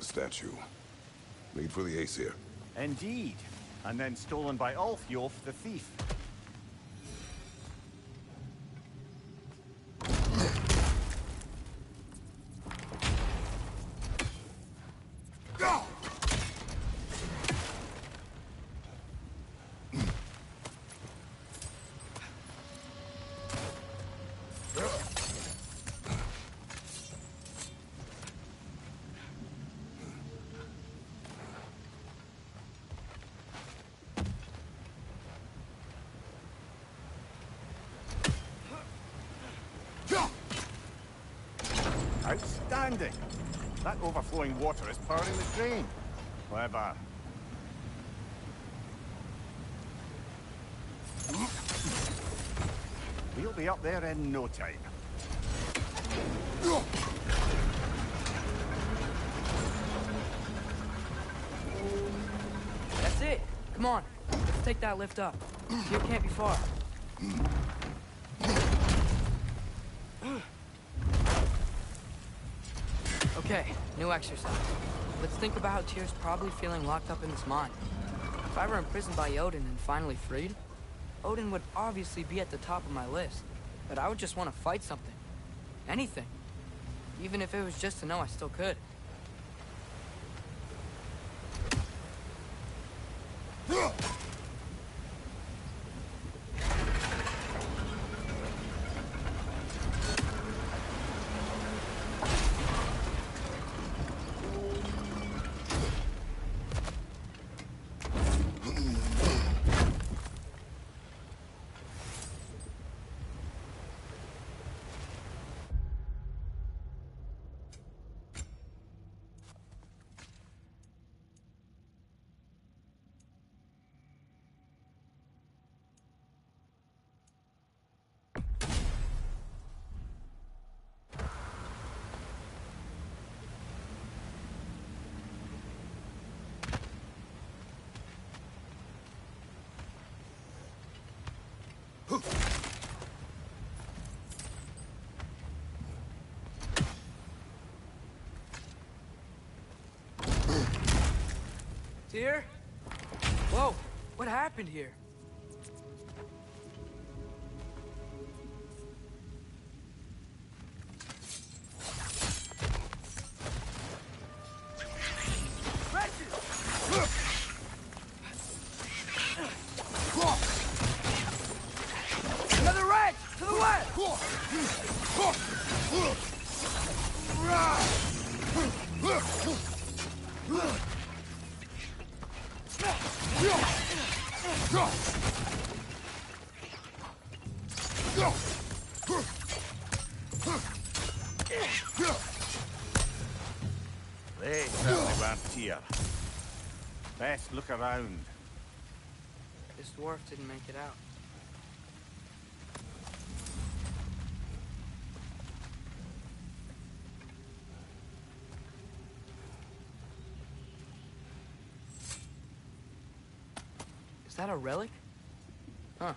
statue. Made for the Aesir. Indeed. And then stolen by Ulfjolf the thief. Outstanding! That overflowing water is powering the drain. Clever. We'll be up there in no time. That's it. Come on. Let's take that lift up. Here can't be far. Okay, new exercise. Let's think about how Tyr's probably feeling locked up in this mine. If I were imprisoned by Odin and finally freed, Odin would obviously be at the top of my list. But I would just want to fight something. Anything. Even if it was just to know I still could. Tyr? Whoa, what happened here? Another wrench! To the west! They certainly weren't Tyr. Best look around. This dwarf didn't make it out. Is that a relic? Huh.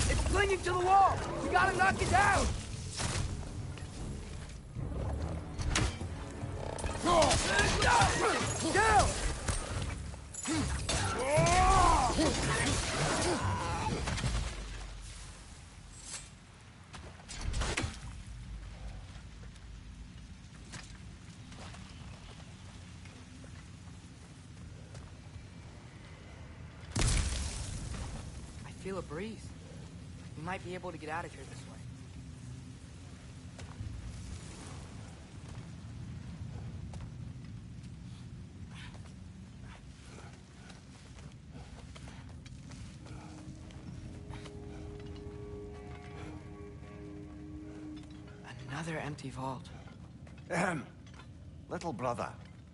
It's clinging to the wall! We gotta knock it down! Down! I feel a breeze. We might be able to get out of here this way. Another empty vault. Little brother,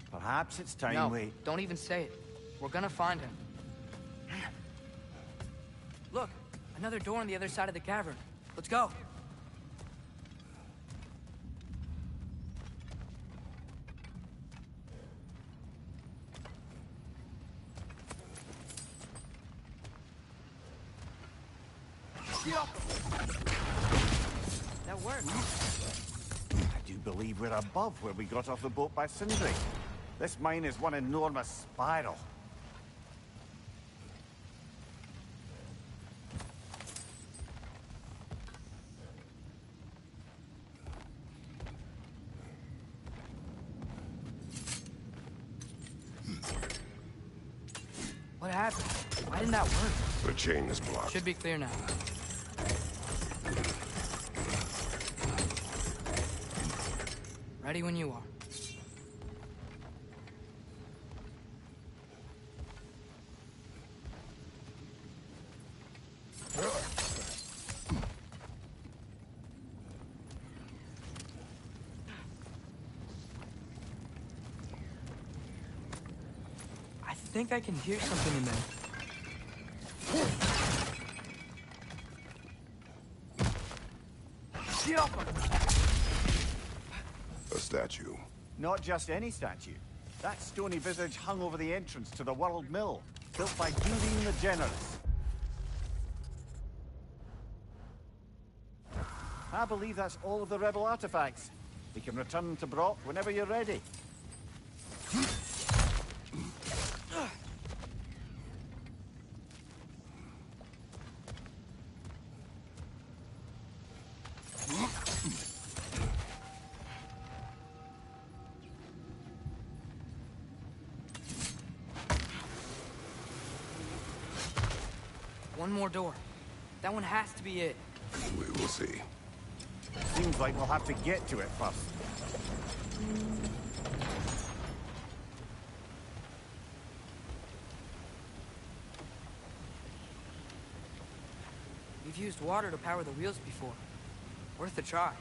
perhaps it's time No, we... don't even say it. We're gonna find him. Look, another door on the other side of the cavern. Let's go. That worked. I do believe we're above where we got off the boat by Sindri. This mine is one enormous spiral. What happened? Why didn't that work? The chain is blocked. Should be clear now. Ready when you are. I think I can hear something in there. A statue. Not just any statue. That stony visage hung over the entrance to the World Mill, built by Gudin the Generous. I believe that's all of the rebel artifacts. We can return to Brock whenever you're ready. One more door. That one has to be it. We will see. Seems like we'll have to get to it first. We've used water to power the wheels before. Worth a try.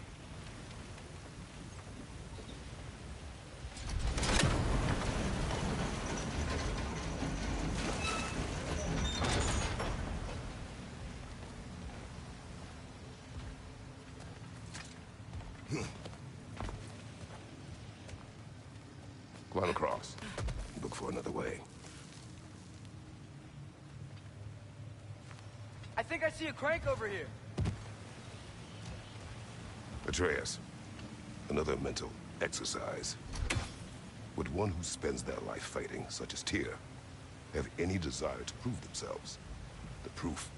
Climb across. Look for another way. I think I see a crank over here. Atreus, another mental exercise. Would one who spends their life fighting, such as Tyr, have any desire to prove themselves? The proof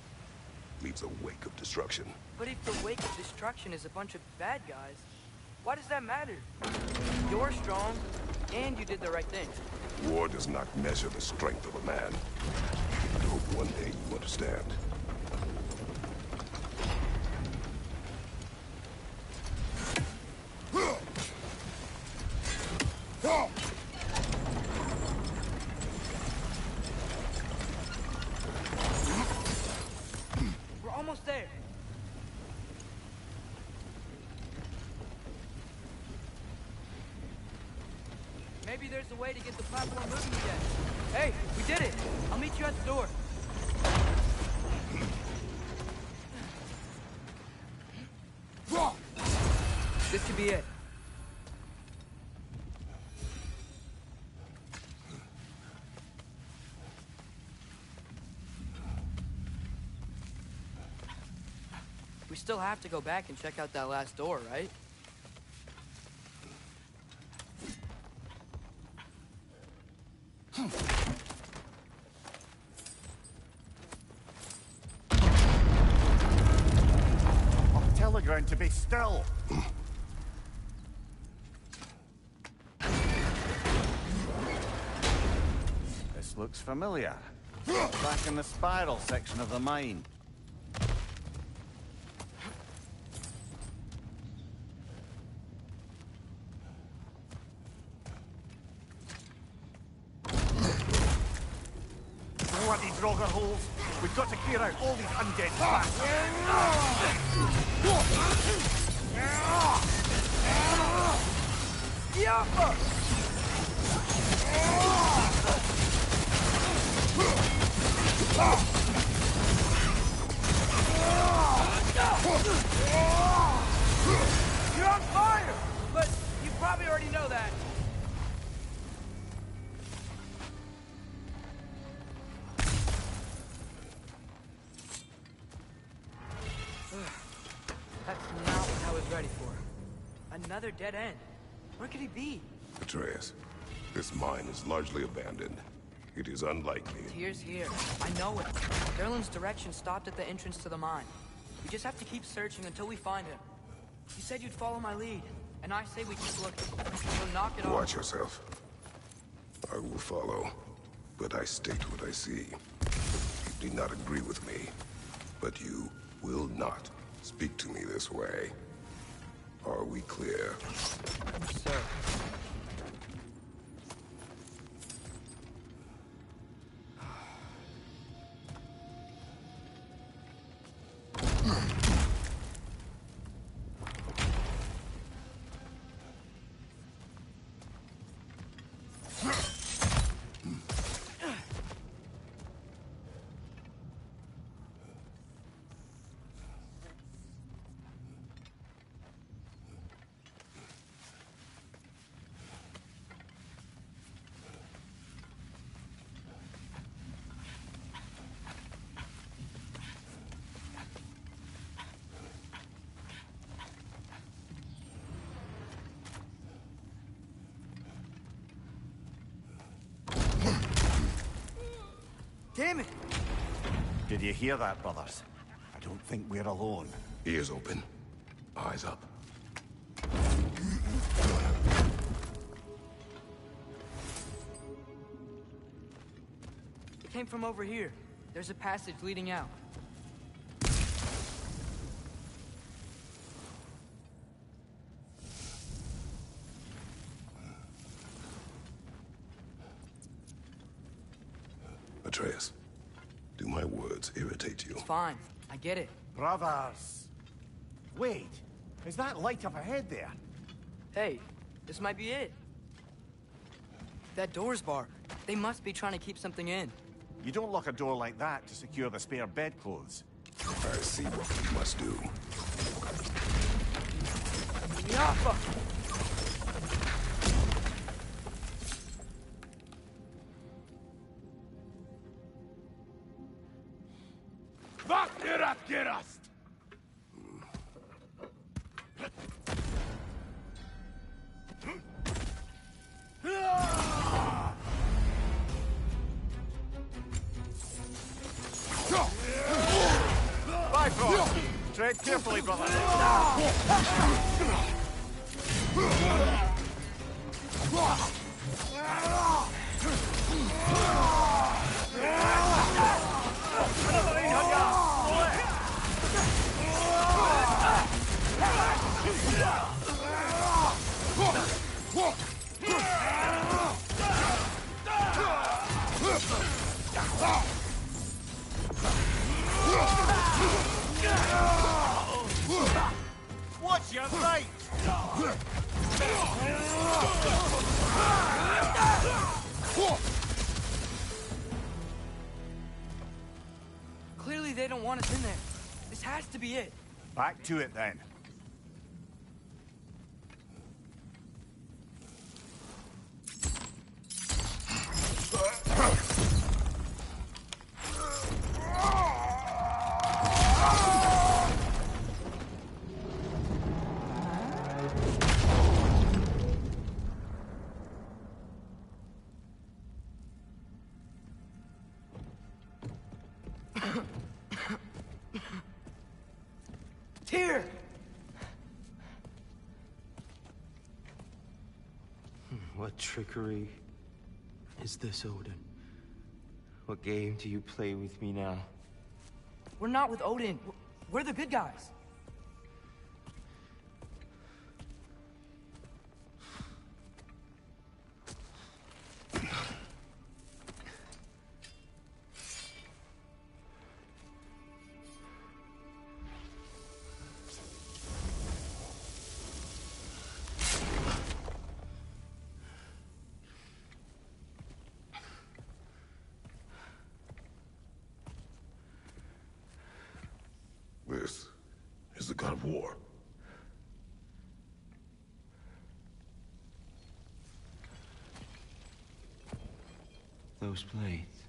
leaves a wake of destruction. But if the wake of destruction is a bunch of bad guys, why does that matter? You're strong, and you did the right thing. War does not measure the strength of a man. I hope one day you understand. We're almost there. Maybe there's a way to get the platform moving again. Hey, we did it! I'll meet you at the door. This could be it. We still have to go back and check out that last door, right? Tell the ground to be still. This looks familiar. Back in the spiral section of the mine. auger holes. We've got to clear out all these undead bastards. You're on fire! But you probably already know that. That's not what I was ready for. Another dead end. Where could he be? Atreus, this mine is largely abandoned. It is unlikely. Tyr's here. I know it. Derlin's direction stopped at the entrance to the mine. We just have to keep searching until we find him. You said you'd follow my lead, and I say we keep looking. So knock it off. Watch yourself. I will follow, but I state what I see. You do not agree with me, but you will not speak to me this way. Are we clear? Sir. Damn it! Did you hear that, brothers? I don't think we're alone. Ears open. Eyes up. It came from over here. There's a passage leading out. Atreus, do my words irritate you? It's fine. I get it. Brothers! Wait, is that light up ahead there? Hey, this might be it. That door's barred. They must be trying to keep something in. You don't lock a door like that to secure the spare bedclothes. I see what we must do. Yappa! Bifrost! Tread carefully, brother. Watch your right! Clearly they don't want us in there. This has to be it. Back to it, then. Tyr! What trickery is this, Odin? What game do you play with me now? We're not with Odin. We're the good guys. god of war. Those blades.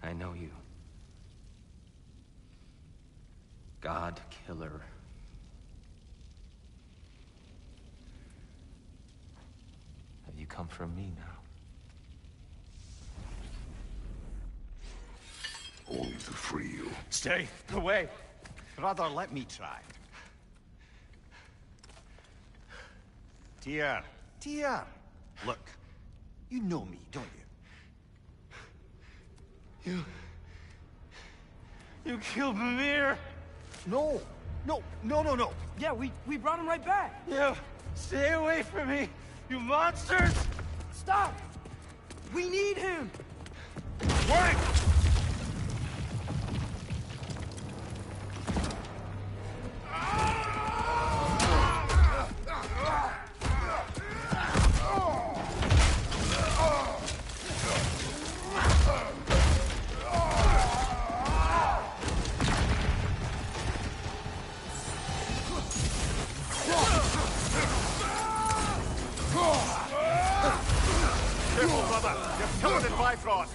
I know you. God Killer. Have you come for me now? Only to free you. Stay away. Rather, let me try. Tyr. Look, you know me, don't you? You killed Mimir! No. Yeah, we brought him right back. You! Stay away from me! You monsters! Stop! We need him! Wait! Careful, brother. You're covered in Bifrost.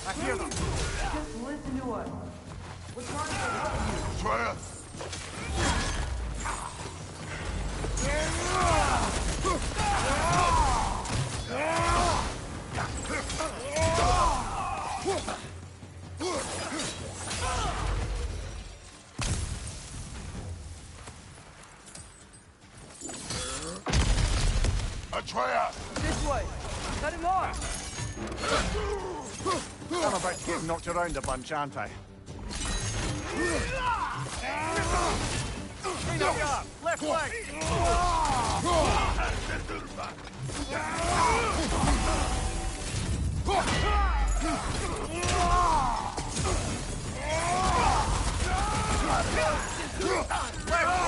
I hear them. Just listen to us. We're trying to help you. Atreus! Atreus! This way. Cut him off. I'm about to get knocked around a bunch, aren't I? Clean up, left flank! Left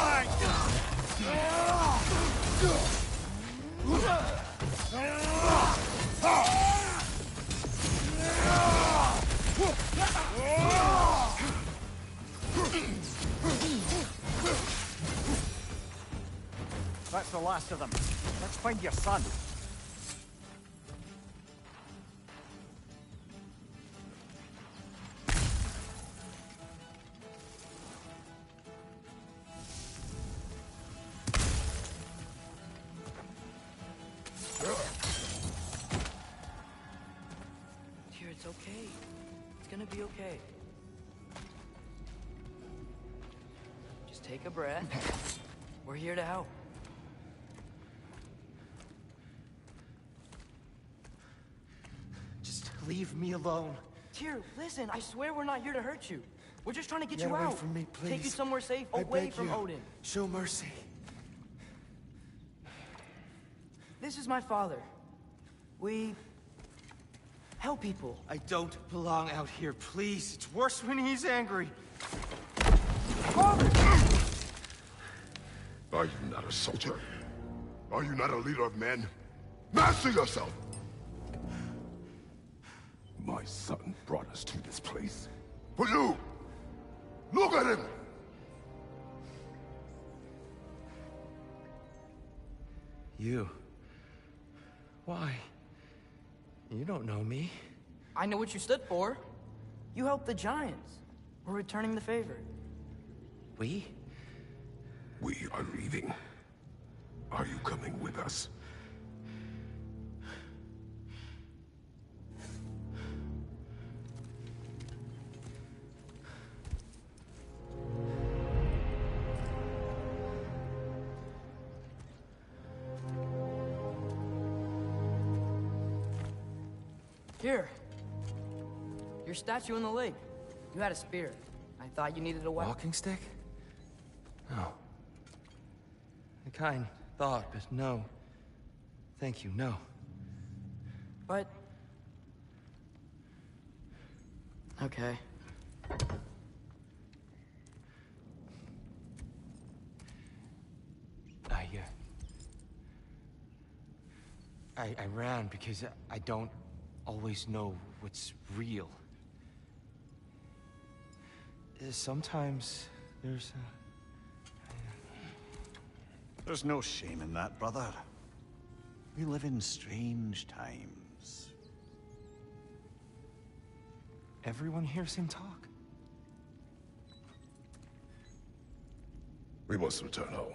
That's the last of them. Let's find your son. Tyr, it's okay. It's gonna be okay. Just take a breath. We're here to help. Just leave me alone. Tyr, listen, I swear we're not here to hurt you. We're just trying to get Get you away out. from me, Take you please. somewhere safe, I away beg from you. Odin. Show mercy. This is my father. We help people. I don't belong out here, please. It's worse when he's angry. Father! Are you not a soldier? Are you not a leader of men? Master yourself! My son brought us to this place. For you! Look at him! You. Why? You don't know me. I know what you stood for. You helped the Giants. We're returning the favor. We? We are leaving. Are you coming with us? Here. Your statue in the lake. You had a spear. I thought you needed a weapon. Walking stick? No. I kind thought, but no. Thank you, no. But... Okay. I ran because I don't always know what's real. Sometimes there's There's no shame in that, brother. We live in strange times. Everyone hears him talk. We must return home.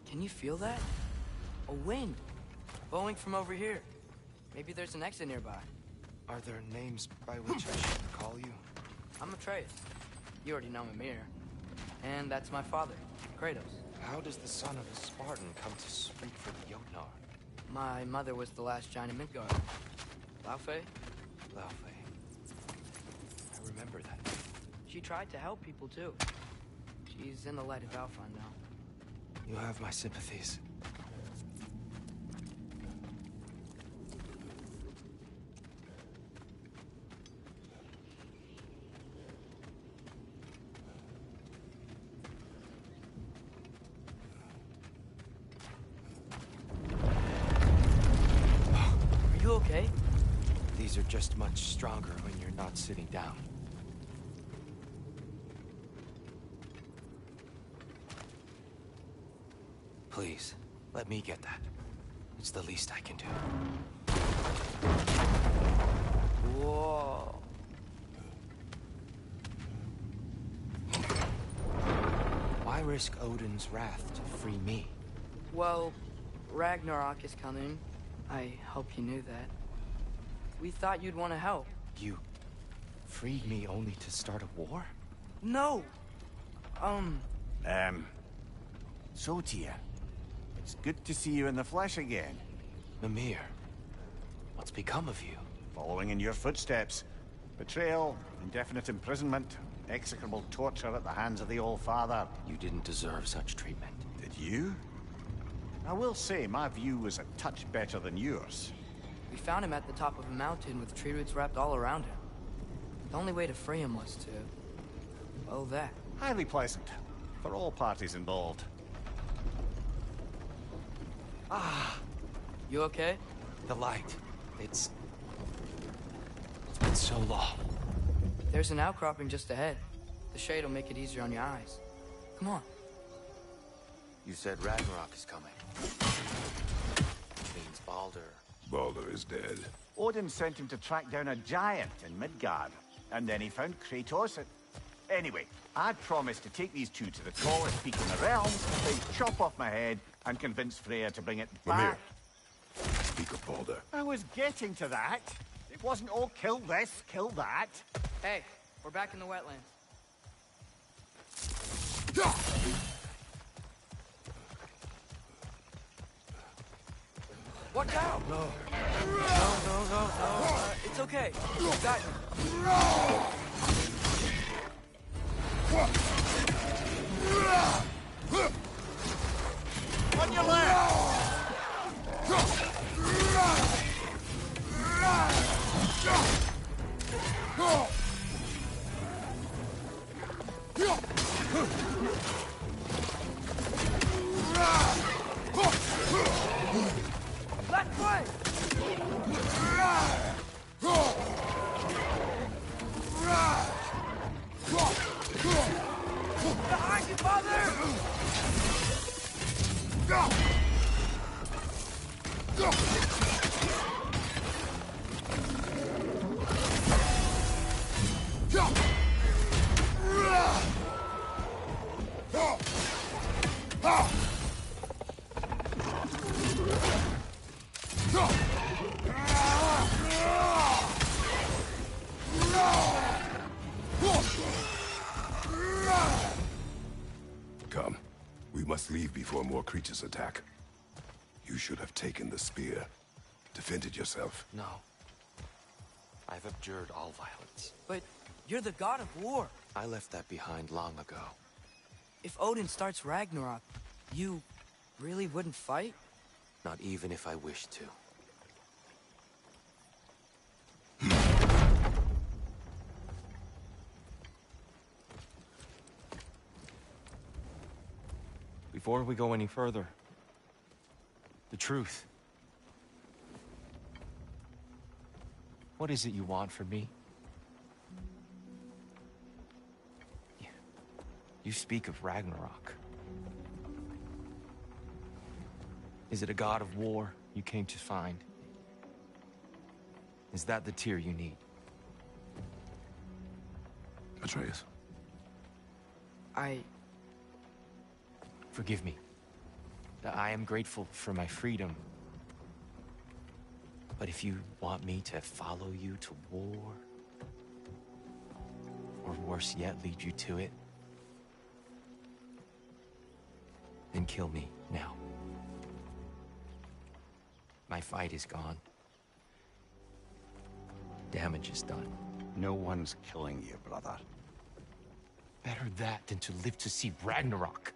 Can you feel that? A wind. Blowing from over here. Maybe there's an exit nearby. Are there names by which I should call you? I'm Atreus. You already know Mimir. And that's my father, Kratos. How does the son of a Spartan come to speak for the Jotnar? My mother was the last giant in Midgard. Laufey? Laufey. I remember that. She tried to help people too. She's in the light of Alfheim now. You have my sympathies. Are you okay? These are just much stronger when you're not sitting down. Please, let me get that. It's the least I can do. Whoa. Why risk Odin's wrath to free me? Well, Ragnarok is coming. I hope you knew that. We thought you'd want to help. You freed me only to start a war? No! So, Tyr, it's good to see you in the flesh again. Mimir, what's become of you? Following in your footsteps. Betrayal, indefinite imprisonment, execrable torture at the hands of the Old Father. You didn't deserve such treatment. Did you? I will say, my view was a touch better than yours. We found him at the top of a mountain with tree roots wrapped all around him. The only way to free him was to... well, that. Highly pleasant. For all parties involved. You okay? The light. It's been so long. There's an outcropping just ahead. The shade will make it easier on your eyes. Come on. You said Ragnarok is coming. Which means Baldur. Baldur is dead. Odin sent him to track down a giant in Midgard. And then he found Kratos. Anyway, I'd promised to take these two to the tallest peak in the realms, then chop off my head and convince Freya to bring it Mimir, back. speak of Baldur. I was getting to that. It wasn't, oh, kill this, kill that. Hey, we're back in the wetlands. Watch out! No. No. It's okay. You got me. On your left! Left way! Behind you, father! before more creatures attack. You should have taken the spear. Defended yourself. No. I've abjured all violence. But you're the god of war. I left that behind long ago. If Odin starts Ragnarok, you really wouldn't fight? Not even if I wished to. Before we go any further, the truth. What is it you want from me? You speak of Ragnarok. Is it a god of war you came to find? Is that the tear you need? Atreus. Forgive me. I am grateful for my freedom. But if you want me to follow you to war, or worse yet, lead you to it, then kill me now. My fight is gone. Damage is done. No one's killing you, brother. Better that than to live to see Ragnarok.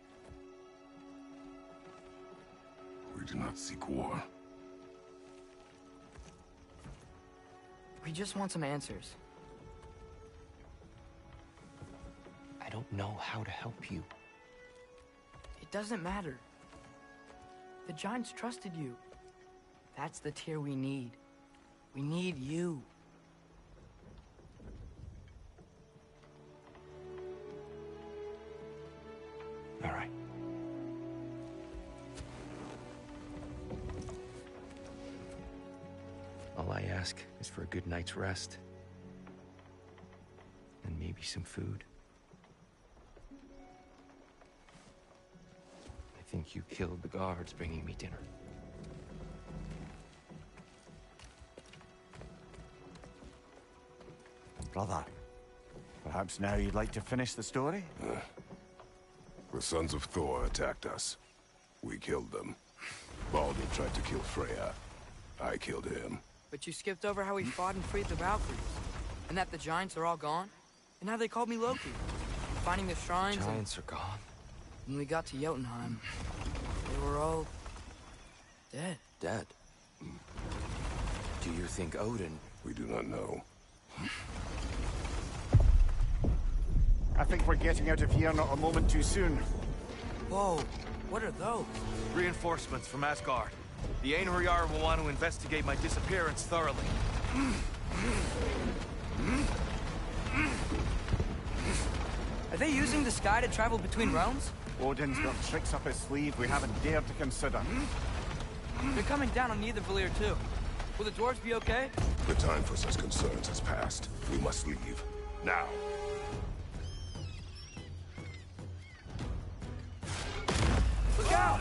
We do not seek war. We just want some answers. I don't know how to help you. It doesn't matter. The Giants trusted you. That's the tear we need. We need you. All right. All I ask is for a good night's rest. And maybe some food. I think you killed the guards bringing me dinner. Brother, perhaps now you'd like to finish the story? The sons of Thor attacked us. We killed them. Baldur tried to kill Freya. I killed him. But you skipped over how we fought and freed the Valkyries. And that the Giants are all gone. And how they called me Loki. Finding the shrines Giants are gone. When we got to Jotunheim, they were all... dead. Dead? Do you think Odin... We do not know. I think we're getting out of here not a moment too soon. Whoa, what are those? Reinforcements from Asgard. The Einherjar will want to investigate my disappearance thoroughly. Are they using the sky to travel between realms? Odin's got tricks up his sleeve we haven't dared to consider. They're coming down on Nidavellir too. Will the dwarves be okay? The time for such concerns has passed. We must leave. Now. Look out!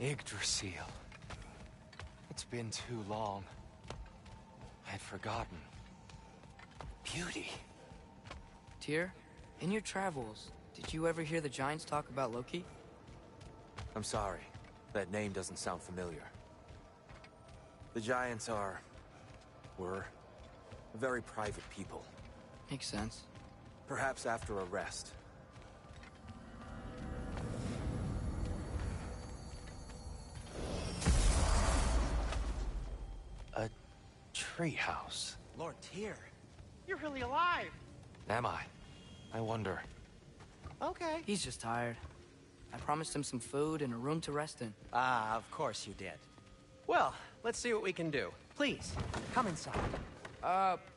Yggdrasil. It's been too long. I'd forgotten. Beauty. Tyr, in your travels, did you ever hear the Giants talk about Loki? I'm sorry. That name doesn't sound familiar. The Giants were very private people. Makes sense. Perhaps after a rest. A treehouse. Lord Tyr, you're really alive. Am I? I wonder. Okay. He's just tired. I promised him some food and a room to rest in. Ah, of course you did. Well, let's see what we can do. Please, come inside.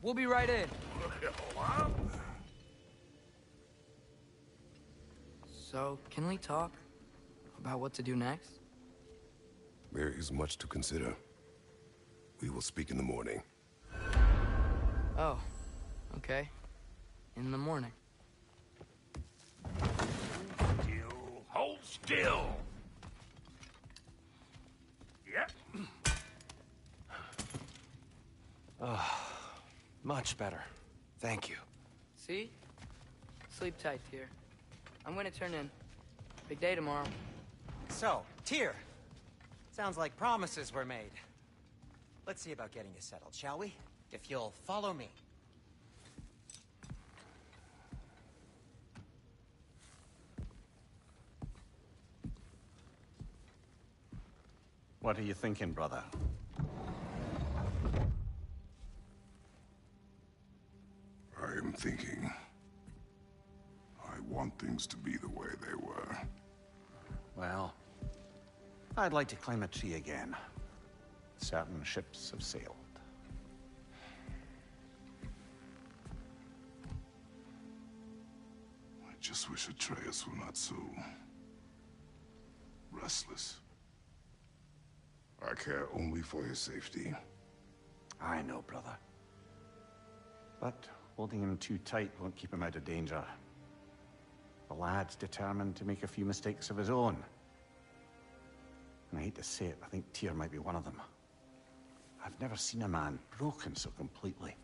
We'll be right in. So, can we talk about what to do next? There is much to consider. We will speak in the morning. Oh, okay. In the morning. Still. Hold still. Yep. Much better. Thank you. See? Sleep tight, Tyr. I'm gonna turn in. Big day tomorrow. So, Tyr. Sounds like promises were made. Let's see about getting you settled, shall we? If you'll follow me. What are you thinking, brother? I am thinking. I want things to be the way they were. Well, I'd like to climb a tree again. Certain ships have sailed. I just wish Atreus were not so restless. I care only for his safety. I know, brother. But holding him too tight won't keep him out of danger. The lad's determined to make a few mistakes of his own. And I hate to say it, I think Tyr might be one of them. I've never seen a man broken so completely.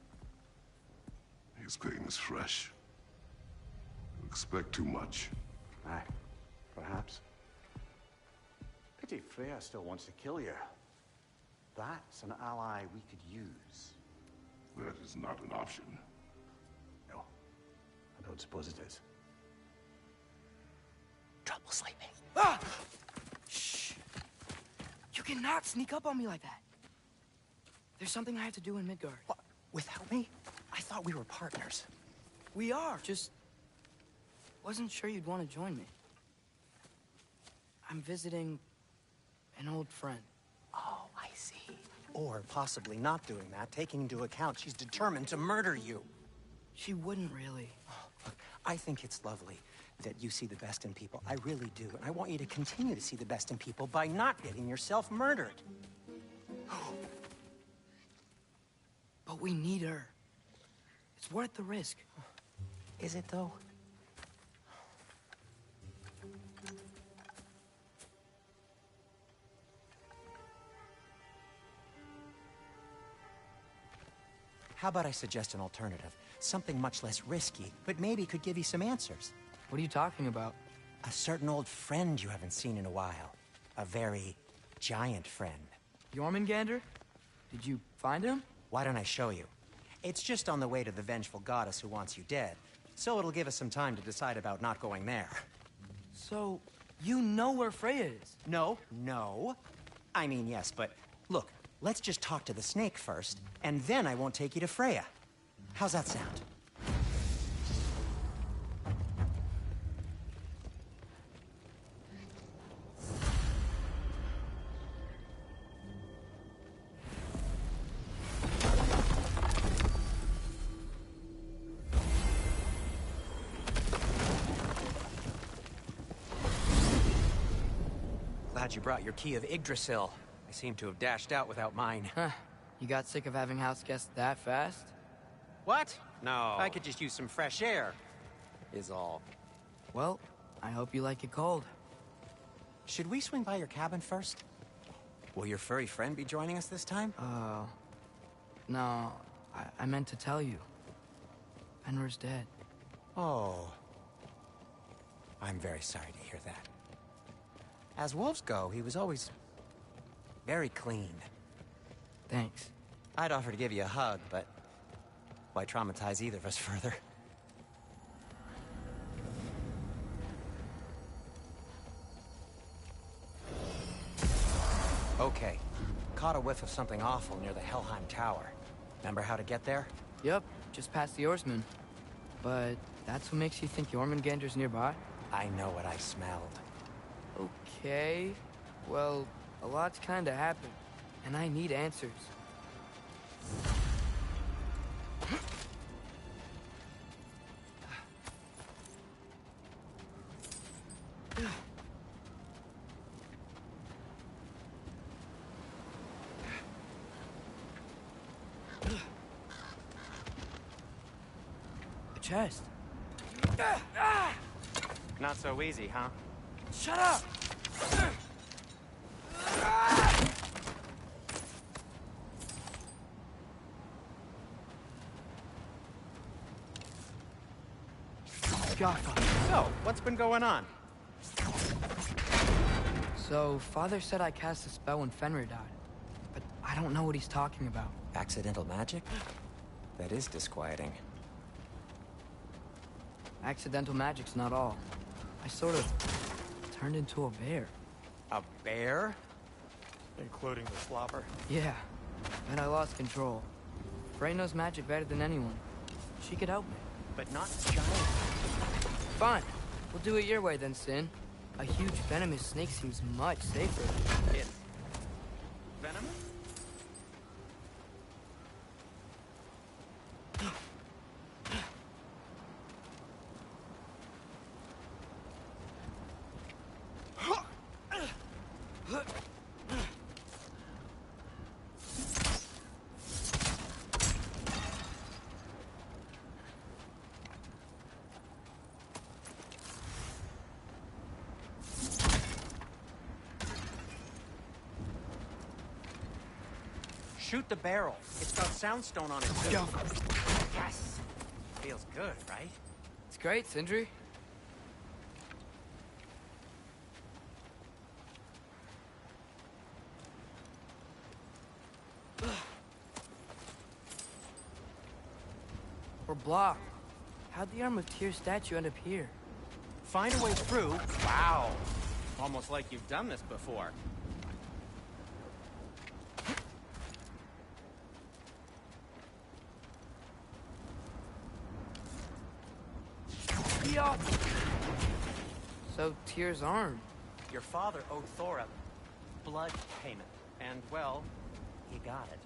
His pain is fresh. You expect too much. Aye, perhaps. Pity Freya still wants to kill you. That's an ally we could use. That is not an option. No, I don't suppose it is. Trouble sleeping. Ah! Shh! You cannot sneak up on me like that. There's something I have to do in Midgard. What? Without me? I thought we were partners. We are. Just wasn't sure you'd want to join me. I'm visiting an old friend. Oh, I see. Or possibly not doing that, taking into account she's determined to murder you. She wouldn't really. Look, I think it's lovely that you see the best in people. I really do. And I want you to continue to see the best in people by not getting yourself murdered. But we need her. It's worth the risk. Is it, though? How about I suggest an alternative? Something much less risky, but maybe could give you some answers. What are you talking about? A certain old friend you haven't seen in a while. A very giant friend. Jormungandr? Did you find him? Why don't I show you? It's just on the way to the vengeful goddess who wants you dead. So it'll give us some time to decide about not going there. So, you know where Freya is? No. I mean, yes, but look, let's just talk to the snake first, and then I won't take you to Freya. How's that sound? Glad you brought your key of Yggdrasil. I seem to have dashed out without mine. Huh. You got sick of having house guests that fast? What? No. I could just use some fresh air, is all. Well, I hope you like it cold. Should we swing by your cabin first? Will your furry friend be joining us this time? No. I meant to tell you. Fenrir's dead. Oh. I'm very sorry to hear that. As wolves go, he was always very clean. Thanks. I'd offer to give you a hug, but why traumatize either of us further? Okay. Caught a whiff of something awful near the Helheim Tower. Remember how to get there? Yep, just past the oarsman. But that's what makes you think Jormungandr's nearby? I know what I smelled. Okay. Well, a lot's kinda happened, and I need answers. chest. Not so easy, huh? Shut up! So, what's been going on? So, Father said I cast a spell when Fenrir died. But I don't know what he's talking about. Accidental magic? That is disquieting. Accidental magic's not all. I sort of turned into a bear. A bear? Including the slobber? Yeah, and I lost control. Frey knows magic better than anyone. She could help me. But not giant. Fine. We'll do it your way then, Sin. A huge venomous snake seems much safer. It's... venomous? Shoot the barrel. It's got soundstone on it, too. Go. Yes! Feels good, right? It's great, Sindri. We're blocked. How'd the Arm of Tyr statue end up here? Find a way through? Wow. Almost like you've done this before. So, Tyr's arm. Your father owed Thor a blood payment. And, well, he got it.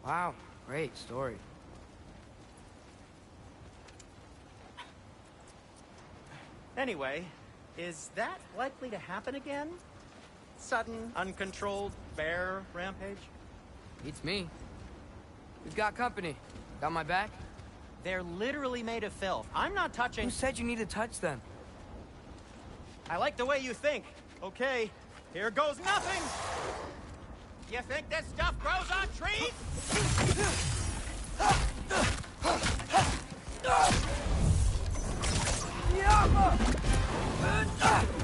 Wow, great story. Anyway, is that likely to happen again? Sudden, uncontrolled bear rampage? Beats me. We've got company. Got my back? They're literally made of filth. I'm not touching... Who said you need to touch them? I like the way you think. Okay, here goes nothing! You think this stuff grows on trees?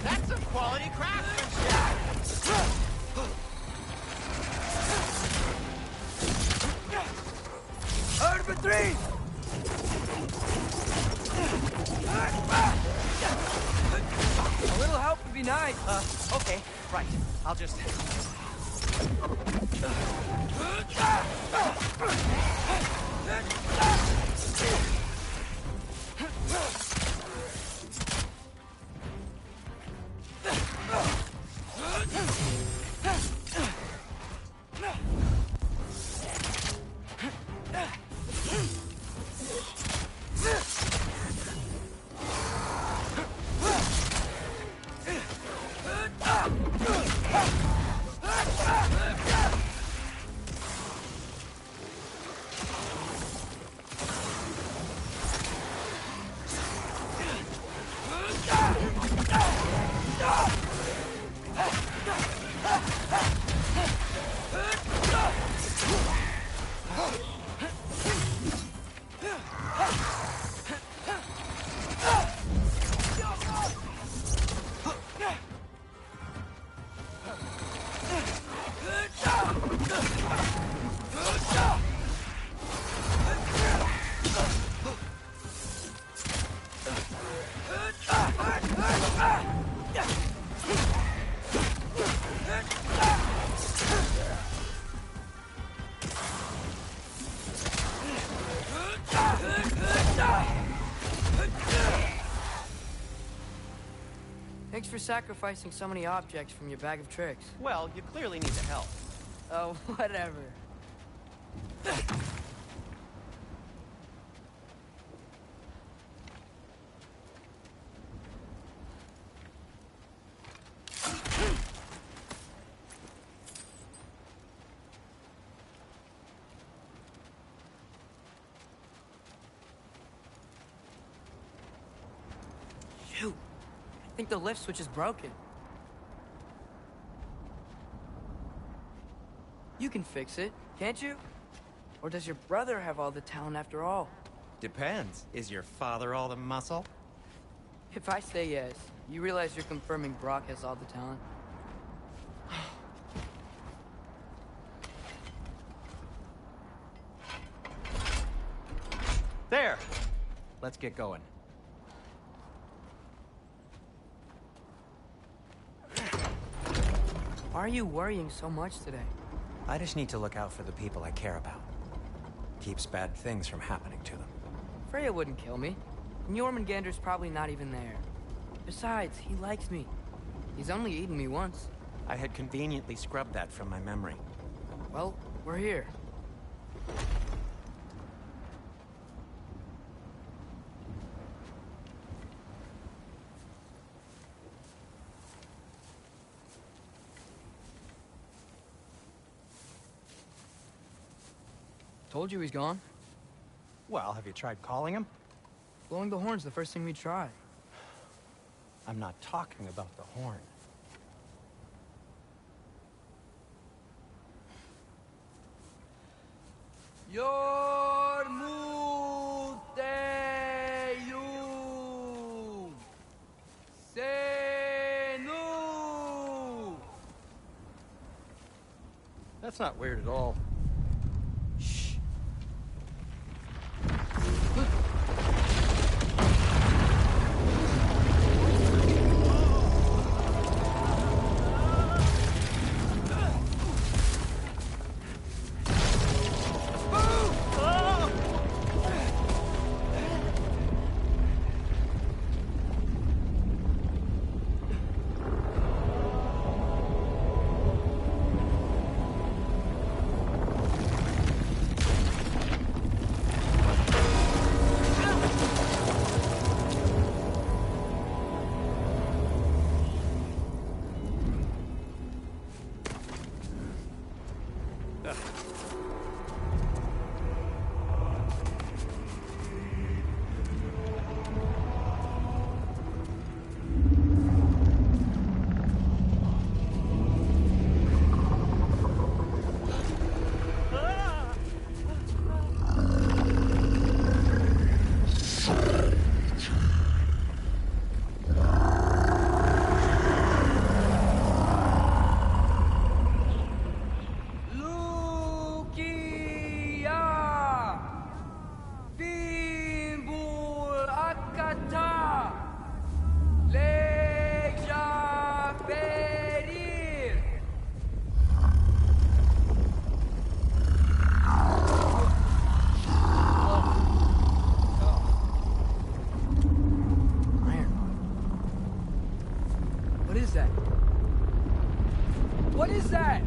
That's some quality craftsmanship! Over three! A little help would be nice. Okay, right. I'll just... Thanks for sacrificing so many objects from your bag of tricks. Well, you clearly need the help. Oh, whatever. I think the lift switch is broken. You can fix it, can't you? Or does your brother have all the talent after all? Depends. Is your father all the muscle? If I say yes, you realize you're confirming Brock has all the talent? There! Let's get going. Why are you worrying so much today? I just need to look out for the people I care about. Keeps bad things from happening to them. Freya wouldn't kill me. And Jormungandr's probably not even there. Besides, he likes me. He's only eaten me once. I had conveniently scrubbed that from my memory. Well, we're here. Told you he's gone. Well, have you tried calling him? Blowing the horn's the first thing we try. I'm not talking about the horn. That's not weird at all. Shh. What is that?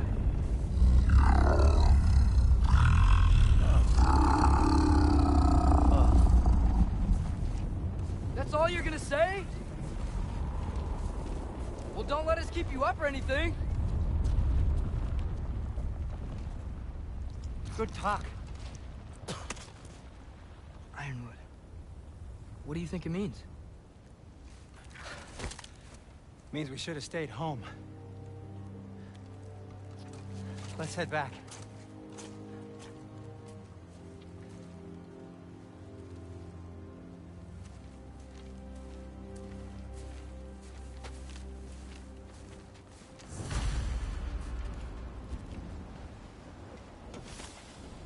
That's all you're gonna say? Well, don't let us keep you up or anything. Good talk. Ironwood. What do you think it means? Means we should have stayed home. Let's head back.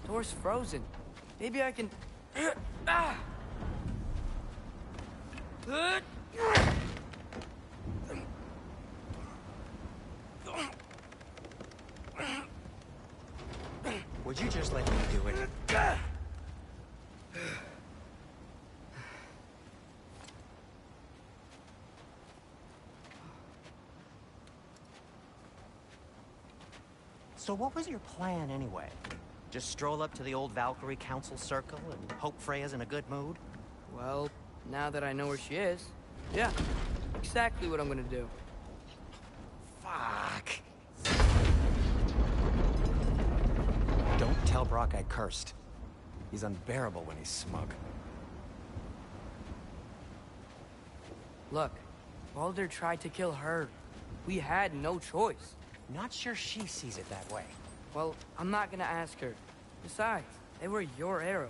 Door's frozen. Maybe I can... Would you just let me do it? So what was your plan anyway? Just stroll up to the old Valkyrie Council Circle and hope Freya's in a good mood? Well, now that I know where she is, yeah, exactly what I'm gonna do. Fuck. Don't tell Brock I cursed. He's unbearable when he's smug. Look, Baldur tried to kill her. We had no choice. Not sure she sees it that way. Well, I'm not gonna ask her. Besides, they were your arrows.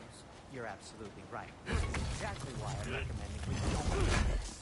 You're absolutely right. This is exactly why I'm recommending we don't do this.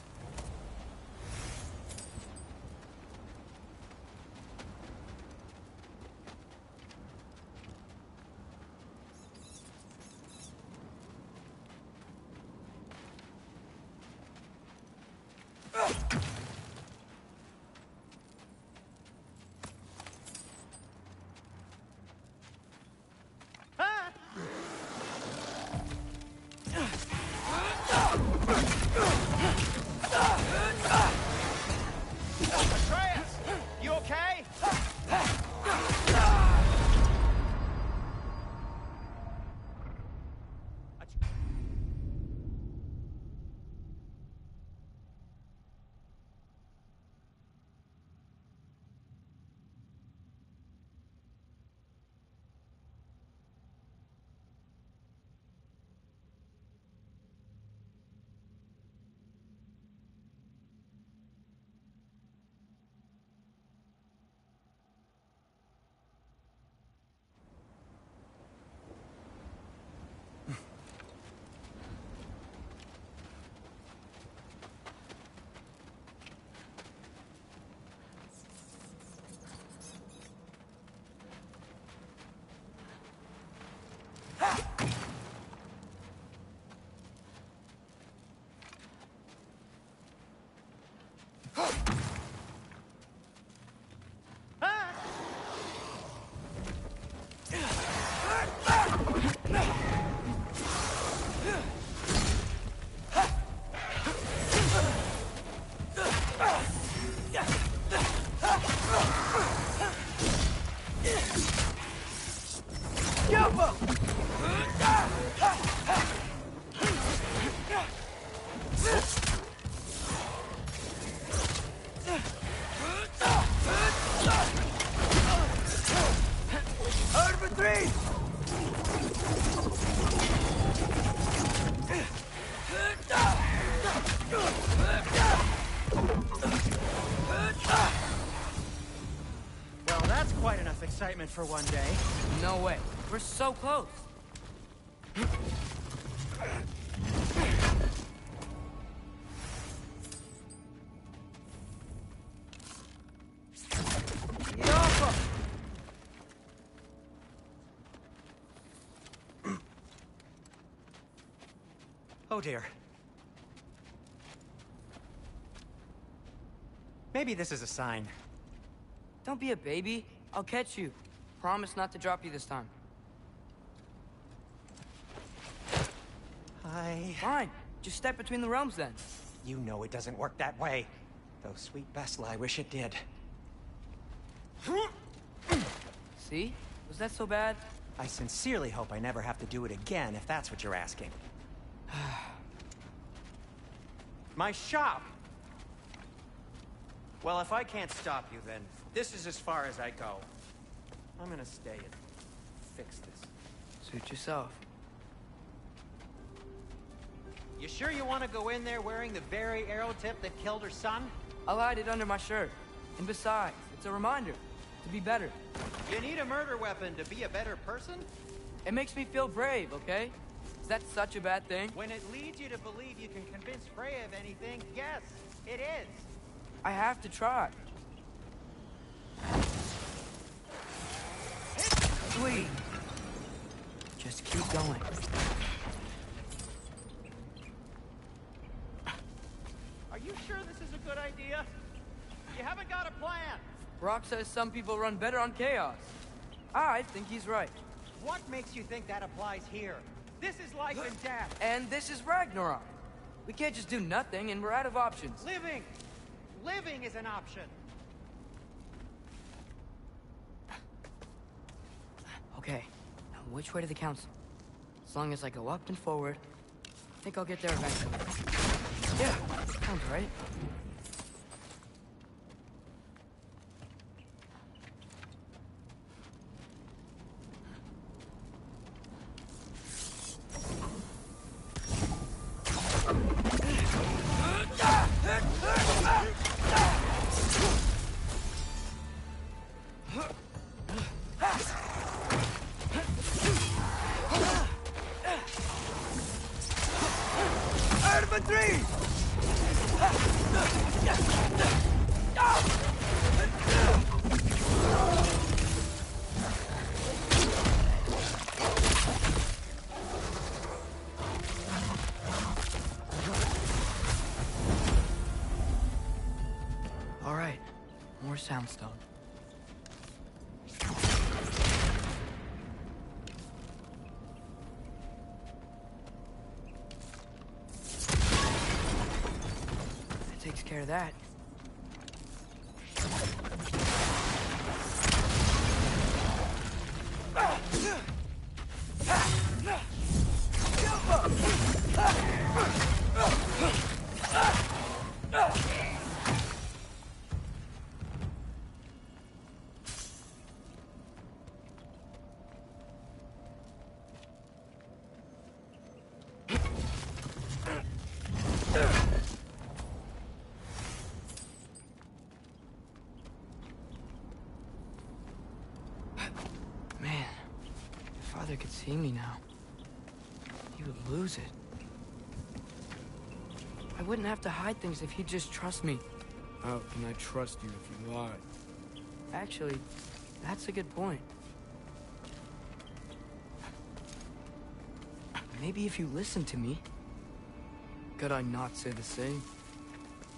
Well, that's quite enough excitement for one day. No way. We're so close. Oh dear. Maybe this is a sign. Don't be a baby. I'll catch you. Promise not to drop you this time. Fine. Just step between the realms then. You know it doesn't work that way. Though sweet Bessla, I wish it did. See? Was that so bad? I sincerely hope I never have to do it again, if that's what you're asking. My shop! Well, if I can't stop you, then this is as far as I go. I'm gonna stay and fix this. Suit yourself. You sure you want to go in there wearing the very arrow tip that killed her son? I'll hide it under my shirt. And besides, it's a reminder to be better. You need a murder weapon to be a better person? It makes me feel brave, okay? Is that such a bad thing? When it leads you to believe you can convince Freya of anything, yes, it is. I have to try. Sweet. Just keep going. Are you sure this is a good idea? You haven't got a plan. Brock says some people run better on chaos. I think he's right. What makes you think that applies here? This is life and death. And this is Ragnarok. We can't just do nothing, and we're out of options. Living! Living is an option. Okay, now which way to the council? As long as I go up and forward, I think I'll get there eventually. Yeah, sounds right. All right, more soundstone. That takes care of that. Man, if Father could see me now, he would lose it. I wouldn't have to hide things if he'd just trust me. How can I trust you if you lie? Actually, that's a good point. Maybe if you listen to me. Could I not say the same?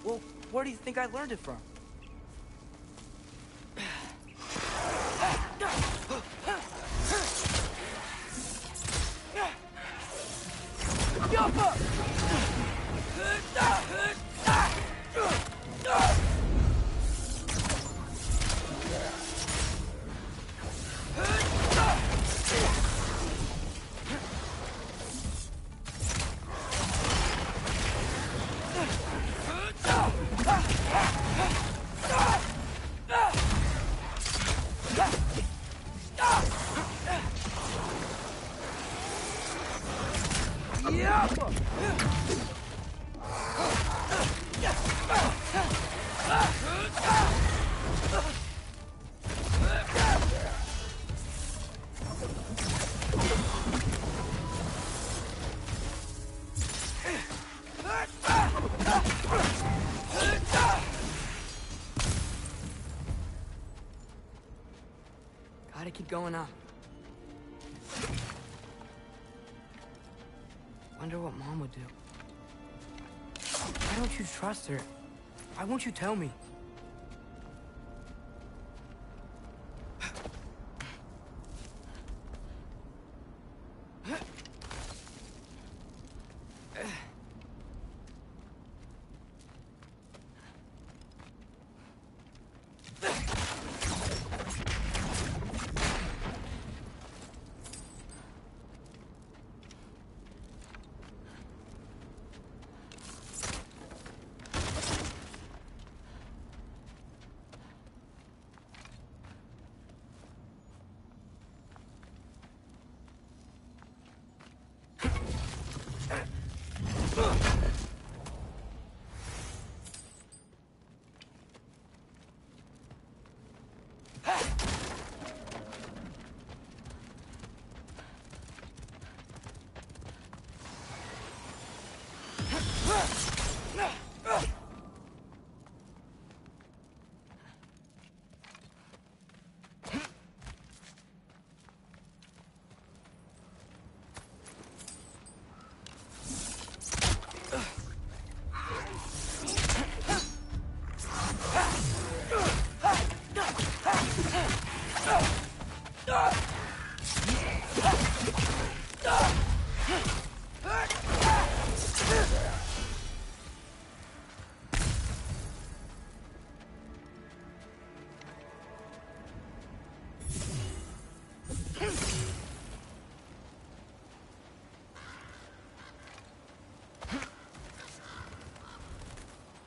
Well, where do you think I learned it from? Gotta keep going up. Wonder what Mom would do. Why don't you trust her? Why won't you tell me?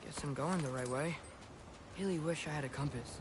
Guess I'm going the right way. Really wish I had a compass.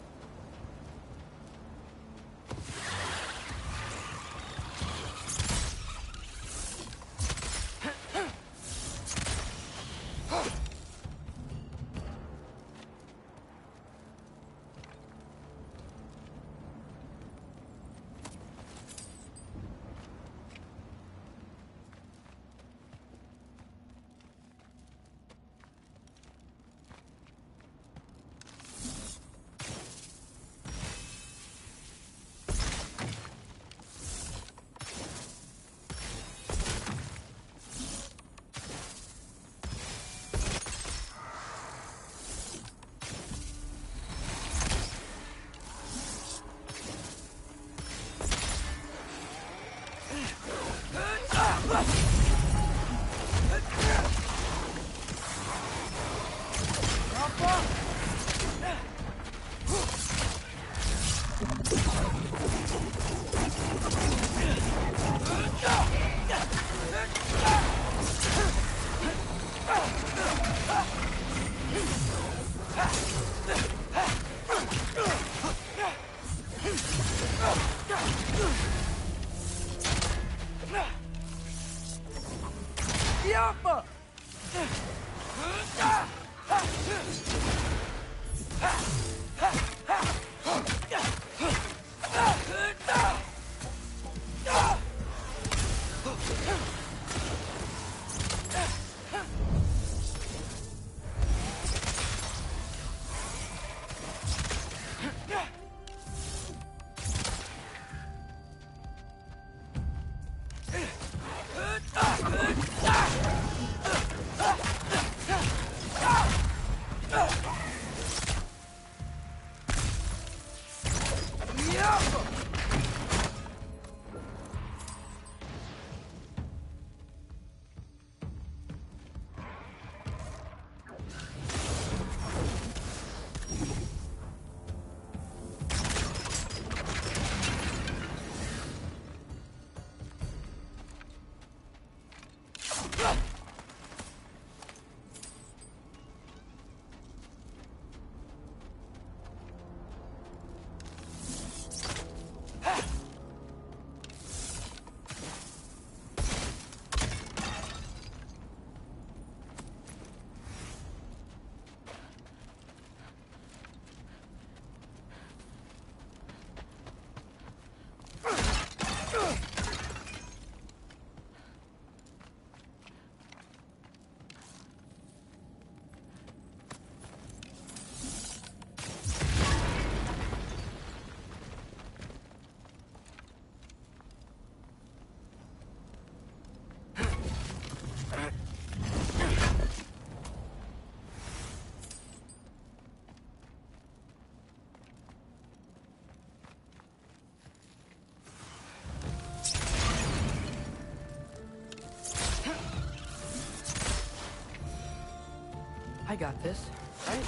I got this, right?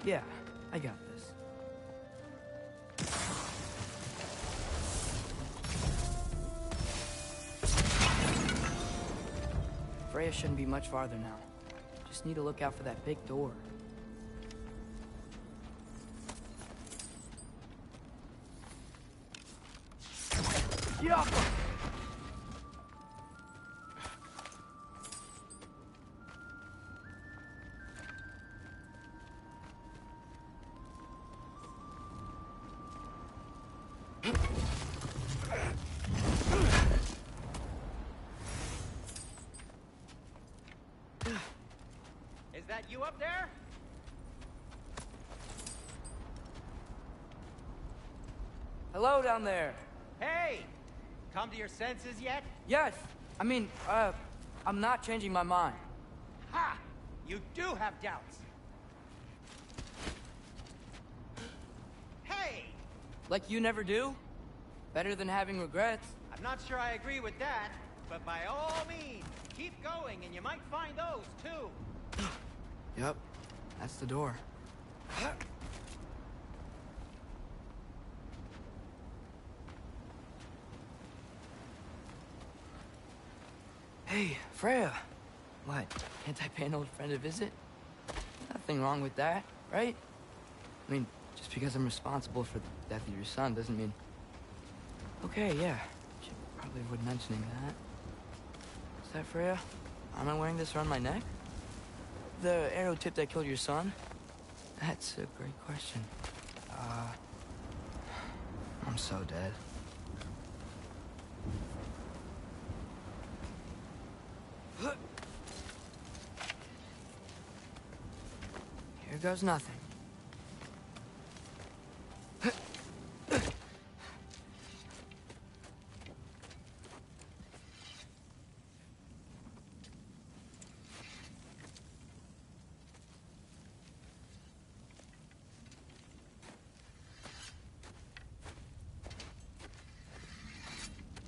Yeah, I got this. Freya shouldn't be much farther now. Just need to look out for that big door. Yeah. Is that you up there? Hello down there. Hey! Come to your senses yet? Yes. I mean, I'm not changing my mind. Ha! You do have doubts. Hey! Like you never do? Better than having regrets. I'm not sure I agree with that, but by all means, keep going and you might find those too. Yep. That's the door. Hey, Freya. What? Can't I pay an old friend a visit? Nothing wrong with that, right? I mean, just because I'm responsible for the death of your son doesn't mean... Okay, yeah. Should probably avoid mentioning that. Is that Freya? Am I wearing this around my neck? The arrow tip that killed your son? That's a great question. I'm so dead. Here goes nothing.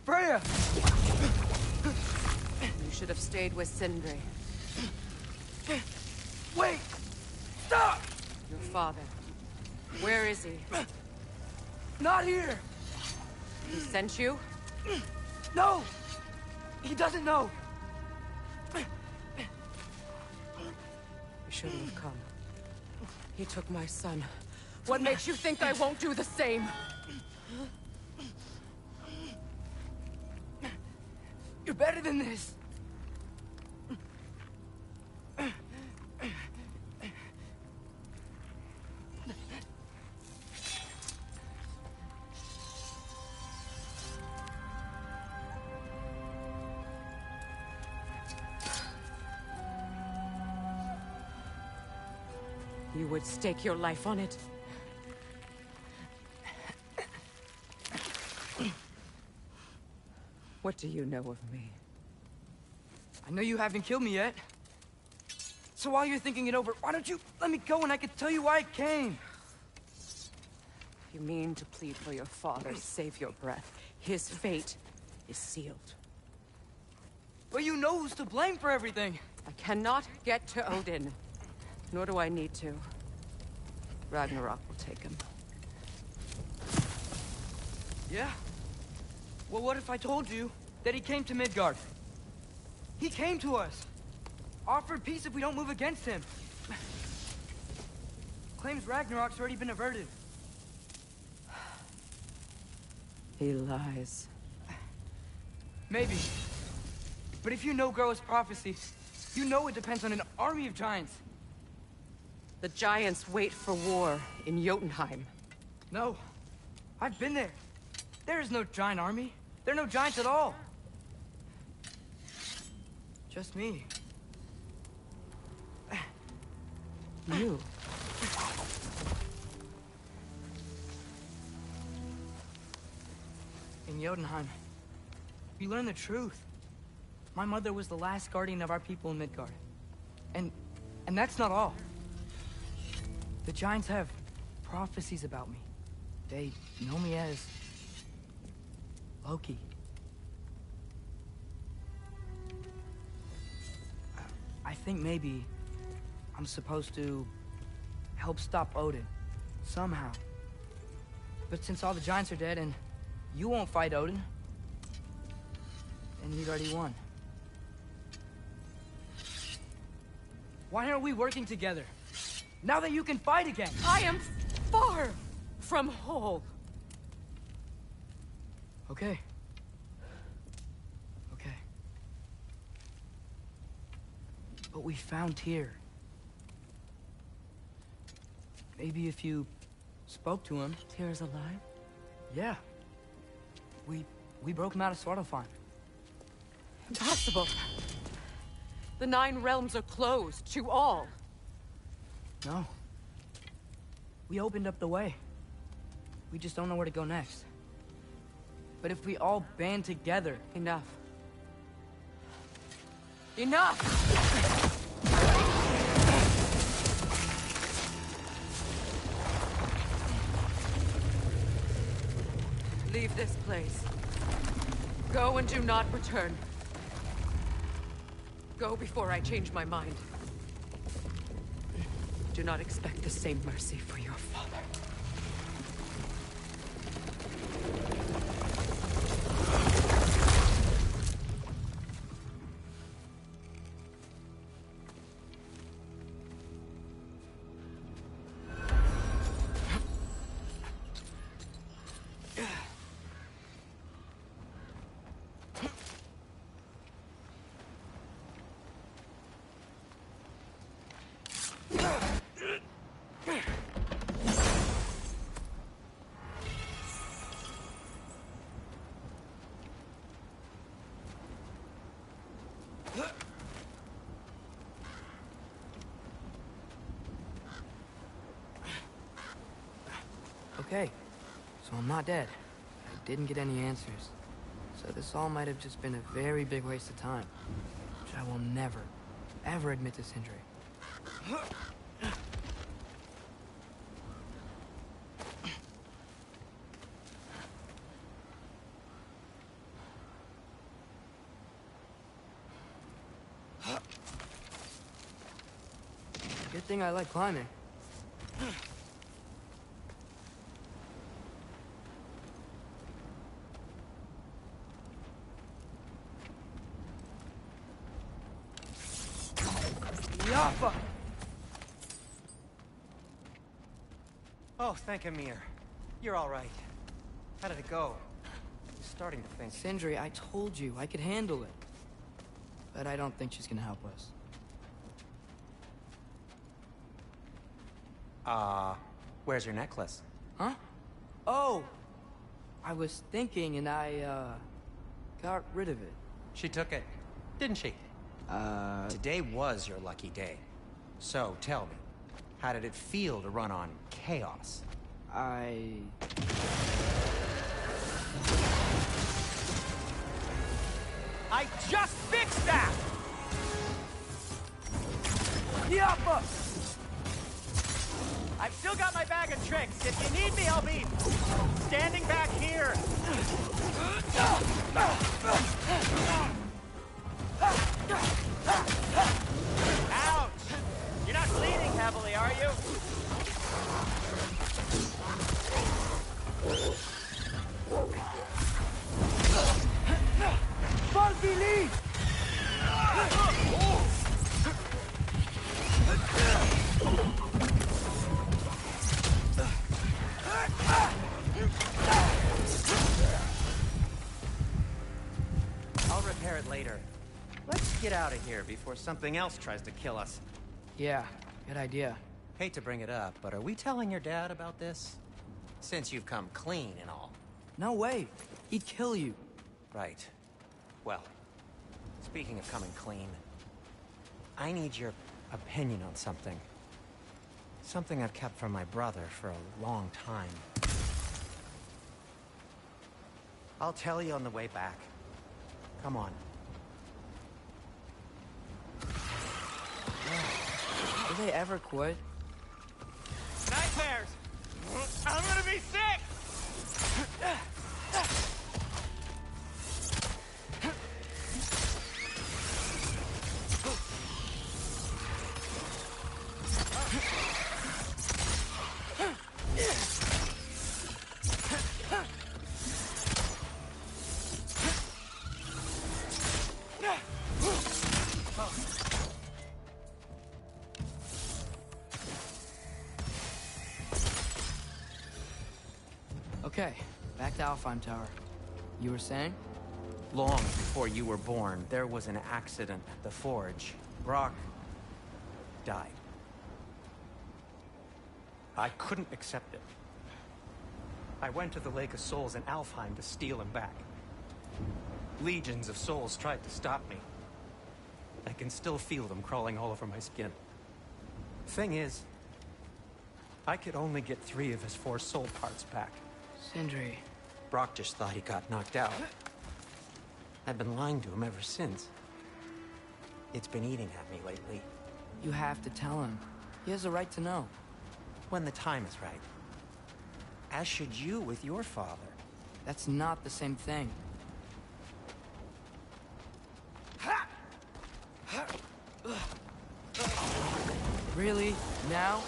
Freya! You should have stayed with Sindri. Wait! Stop! Your father. Where is he? Not here! He sent you? No! He doesn't know! You shouldn't have come. He took my son. What makes you think I won't do the same? You're better than this! You would stake your life on it? What do you know of me? I know you haven't killed me yet. So while you're thinking it over, why don't you let me go and I can tell you why I came? You mean to plead for your father, save your breath. His fate is sealed. But you know who's to blame for everything. I cannot get to Odin. Nor do I need to. Ragnarok will take him. Yeah? Well, what if I told you that he came to Midgard? He came to us. Offered peace if we don't move against him. Claims Ragnarok's already been averted. He lies. Maybe. But if you know Groa's prophecy, you know it depends on an army of giants. The giants wait for war in Jotunheim. No. I've been there. There is no giant army. There are no giants at all. Just me. You? In Jotunheim, we learn the truth. My mother was the last guardian of our people in Midgard. And that's not all. The giants have prophecies about me. They know me as Loki. I think maybe I'm supposed to help stop Odin, somehow. But since all the giants are dead and you won't fight Odin, then he'd already won. Why aren't we working together? Now that you can fight again! I am far from whole. Okay. Okay. But we found Tyr. Maybe if you spoke to him... Tyr's alive? Yeah. We broke him out of Svartalfheim. Impossible. The 9 realms are closed to all. No. We opened up the way. We just don't know where to go next. But if we all band together... Enough. Enough! Leave this place. Go and do not return. Go before I change my mind. Do not expect the same mercy for your father. Okay, so I'm not dead. I didn't get any answers. So this all might have just been a very big waste of time. Which I will never, ever admit to Sindri. Good thing I like climbing. Yappa! Oh, thank Amir. You're all right. How did it go? I'm starting to think... Sindri, I told you I could handle it. But I don't think she's gonna help us. Where's your necklace? Huh? Oh! I was thinking and I, got rid of it. She took it, didn't she? Today was your lucky day. So, tell me, how did it feel to run on chaos? I just fixed that! Yappa! I've still got my bag of tricks. If you need me, I'll be standing back here. Ouch! You're not bleeding heavily, are you? Balbili! I'll repair it later. Let's get out of here before something else tries to kill us. Yeah, good idea. Hate to bring it up, but are we telling your dad about this? Since you've come clean and all. No way. He'd kill you. Right. Well, speaking of coming clean, I need your opinion on something. Something I've kept from my brother for a long time. I'll tell you on the way back. Come on. Do they ever quit? Nightmares! I'm gonna be sick! Okay, back to Alfheim Tower. You were saying? Long before you were born, there was an accident at the forge. Brock died. I couldn't accept it. I went to the Lake of Souls in Alfheim to steal him back. Legions of souls tried to stop me. I can still feel them crawling all over my skin. Thing is, I could only get 3 of his 4 soul parts back. Sindri. Brock just thought he got knocked out. I've been lying to him ever since. It's been eating at me lately. You have to tell him. He has a right to know. When the time is right. As should you with your father. That's not the same thing. Really? Now?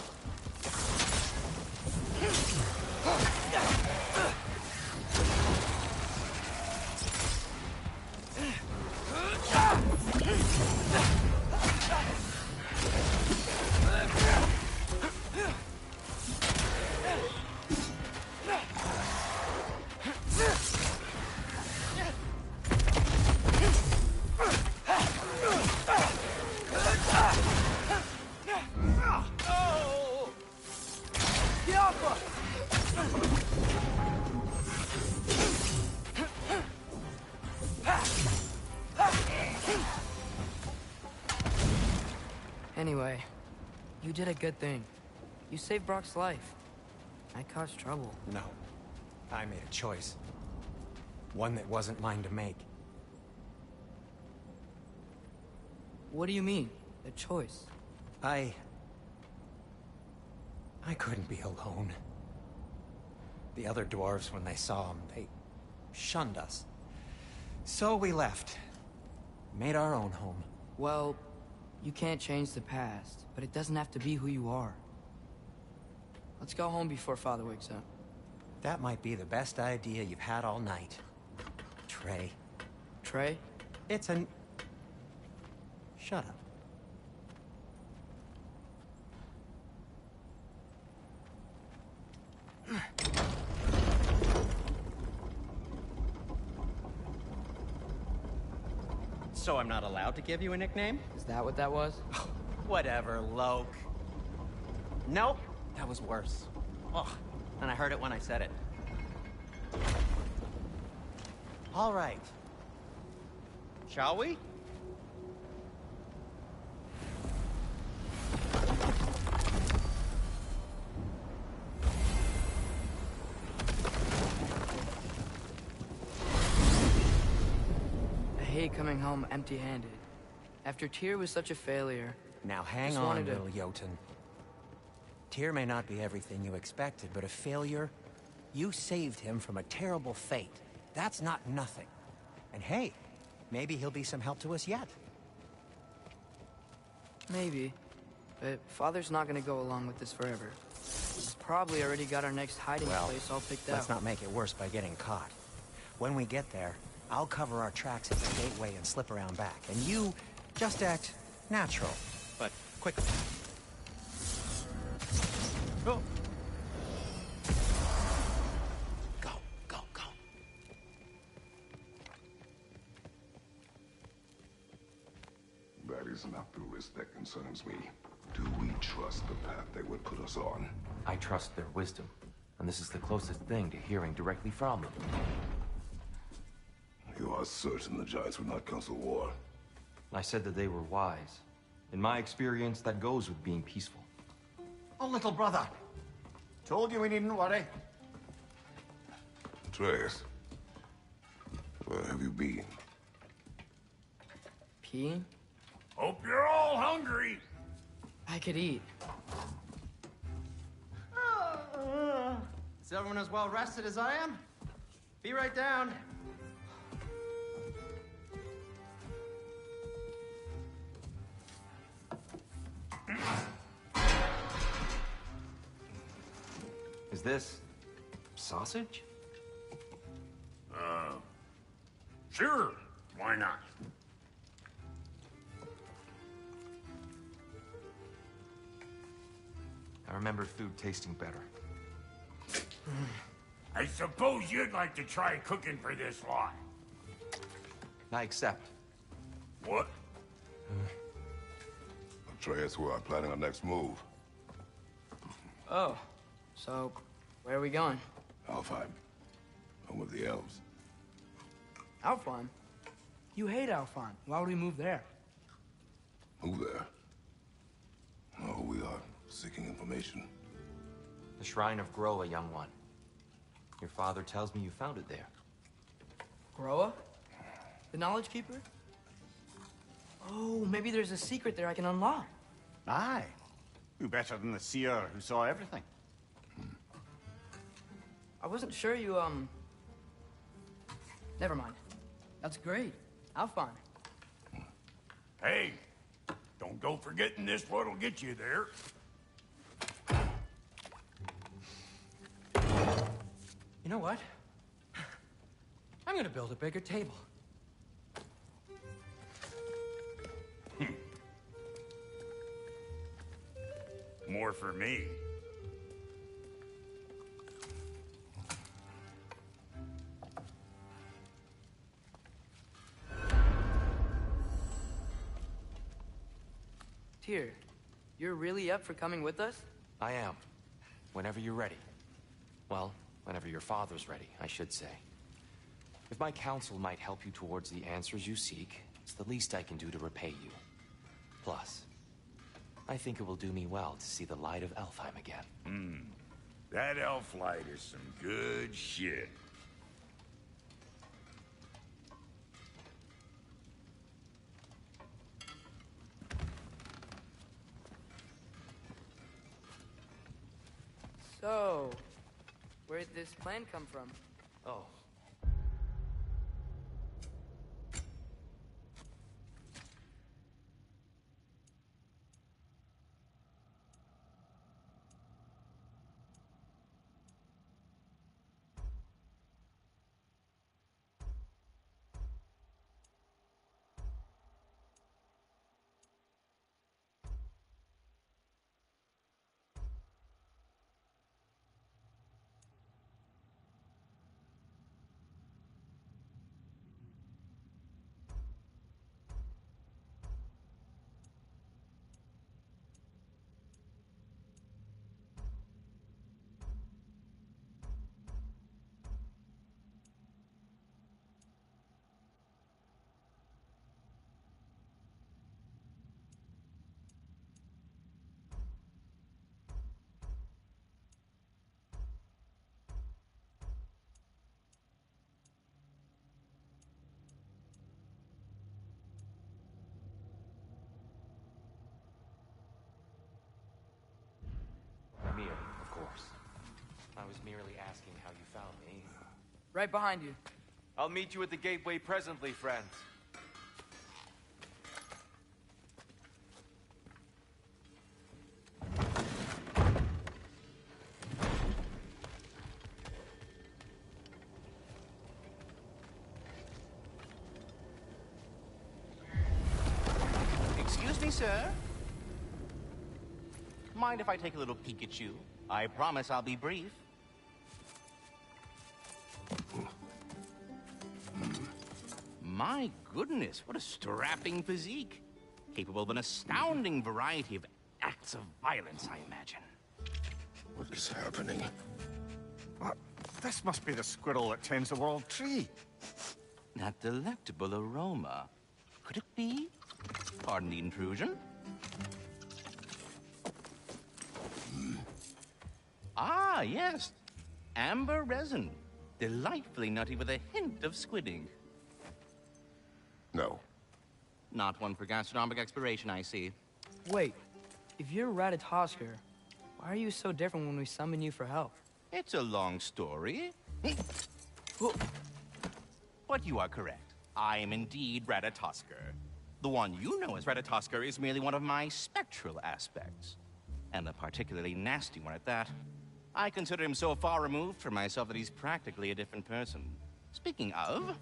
Anyway, you did a good thing. You saved Brock's life. I caused trouble. No. I made a choice. One that wasn't mine to make. What do you mean? A choice? I couldn't be alone. The other dwarves, when they saw him, they shunned us. So we left. Made our own home. Well, you can't change the past, but it doesn't have to be who you are. Let's go home before Father wakes up. That might be the best idea you've had all night. Trey. Trey? It's an... Shut up. So I'm not allowed to give you a nickname? Is that what that was? Whatever, Loke. Nope, that was worse. Ugh, and I heard it when I said it. All right. Shall we? I hate coming home empty-handed. After Tyr was such a failure... Now hang Just on, wanted to- little Jotun. Tyr may not be everything you expected, but a failure? You saved him from a terrible fate. That's not nothing. And hey, maybe he'll be some help to us yet. Maybe. But Father's not gonna go along with this forever. He's probably already got our next hiding place all picked out. Let's not make it worse by getting caught. When we get there, I'll cover our tracks at the gateway and slip around back. And you just act natural, but quickly. Go. Go, go, go. That is not the risk that concerns me. Do we trust the path they would put us on? I trust their wisdom, and this is the closest thing to hearing directly from them. You are certain the Giants would not counsel war? I said that they were wise. In my experience, that goes with being peaceful. Oh, little brother. Told you we needn't worry. Atreus, where have you been? Peeing? Hope you're all hungry. I could eat. Is everyone as well rested as I am? Be right down. Is this... sausage? Sure, why not? I remember food tasting better. I suppose you'd like to try cooking for this lot. I accept. What? Atreus, we are planning our next move. Oh, so where are we going? Alfheim. Home of the elves. Alfheim? You hate Alfheim. Why would we move there? Move there? No, we are seeking information. The Shrine of GoW, young one. Your father tells me you found it there. Groa? The Knowledge Keeper? Oh, maybe there's a secret there I can unlock. Aye. Who better than the seer who saw everything? I wasn't sure you, Never mind. That's great. Alfheim. Hey, don't go forgetting this what'll get you there. You know what? I'm gonna build a bigger table. More for me. Tyr, you're really up for coming with us? I am. Whenever you're ready. Well, whenever your father's ready, I should say. If my counsel might help you towards the answers you seek, it's the least I can do to repay you. Plus, I think it will do me well to see the light of Alfheim again. That elf light is some good shit. So, where'd this plan come from? Oh. Mir, of course. I was merely asking how you found me. Right behind you. I'll meet you at the gateway presently, friends. Excuse me, sir. Mind if I take a little peek at you? I promise I'll be brief. My goodness, what a strapping physique. Capable of an astounding variety of acts of violence, I imagine. What is happening? What? This must be the squirrel that tends the world tree. That delectable aroma. Could it be? Pardon the intrusion. Ah, yes. Amber resin. Delightfully nutty with a hint of squidding. No. Not one for gastronomic exploration, I see. Wait, if you're Ratatoskr, why are you so different when we summon you for help? It's a long story. But you are correct. I am indeed Ratatoskr. The one you know as Ratatoskr is merely one of my spectral aspects. And a particularly nasty one at that. I consider him so far removed from myself that he's practically a different person. Speaking of...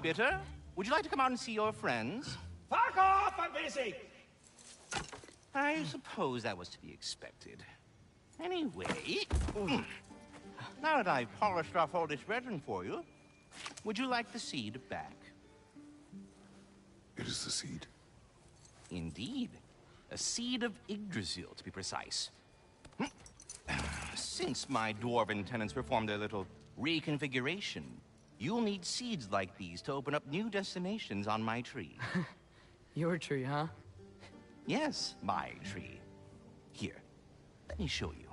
Bitter, would you like to come out and see your friends? Fuck off! I'm busy! I suppose that was to be expected. Anyway... Now that I've polished off all this resin for you, would you like the seed back? It is the seed? Indeed. A seed of Yggdrasil, to be precise. Since my dwarven tenants performed their little reconfiguration, you'll need seeds like these to open up new destinations on my tree. Your tree, huh? Yes, my tree. Here, let me show you.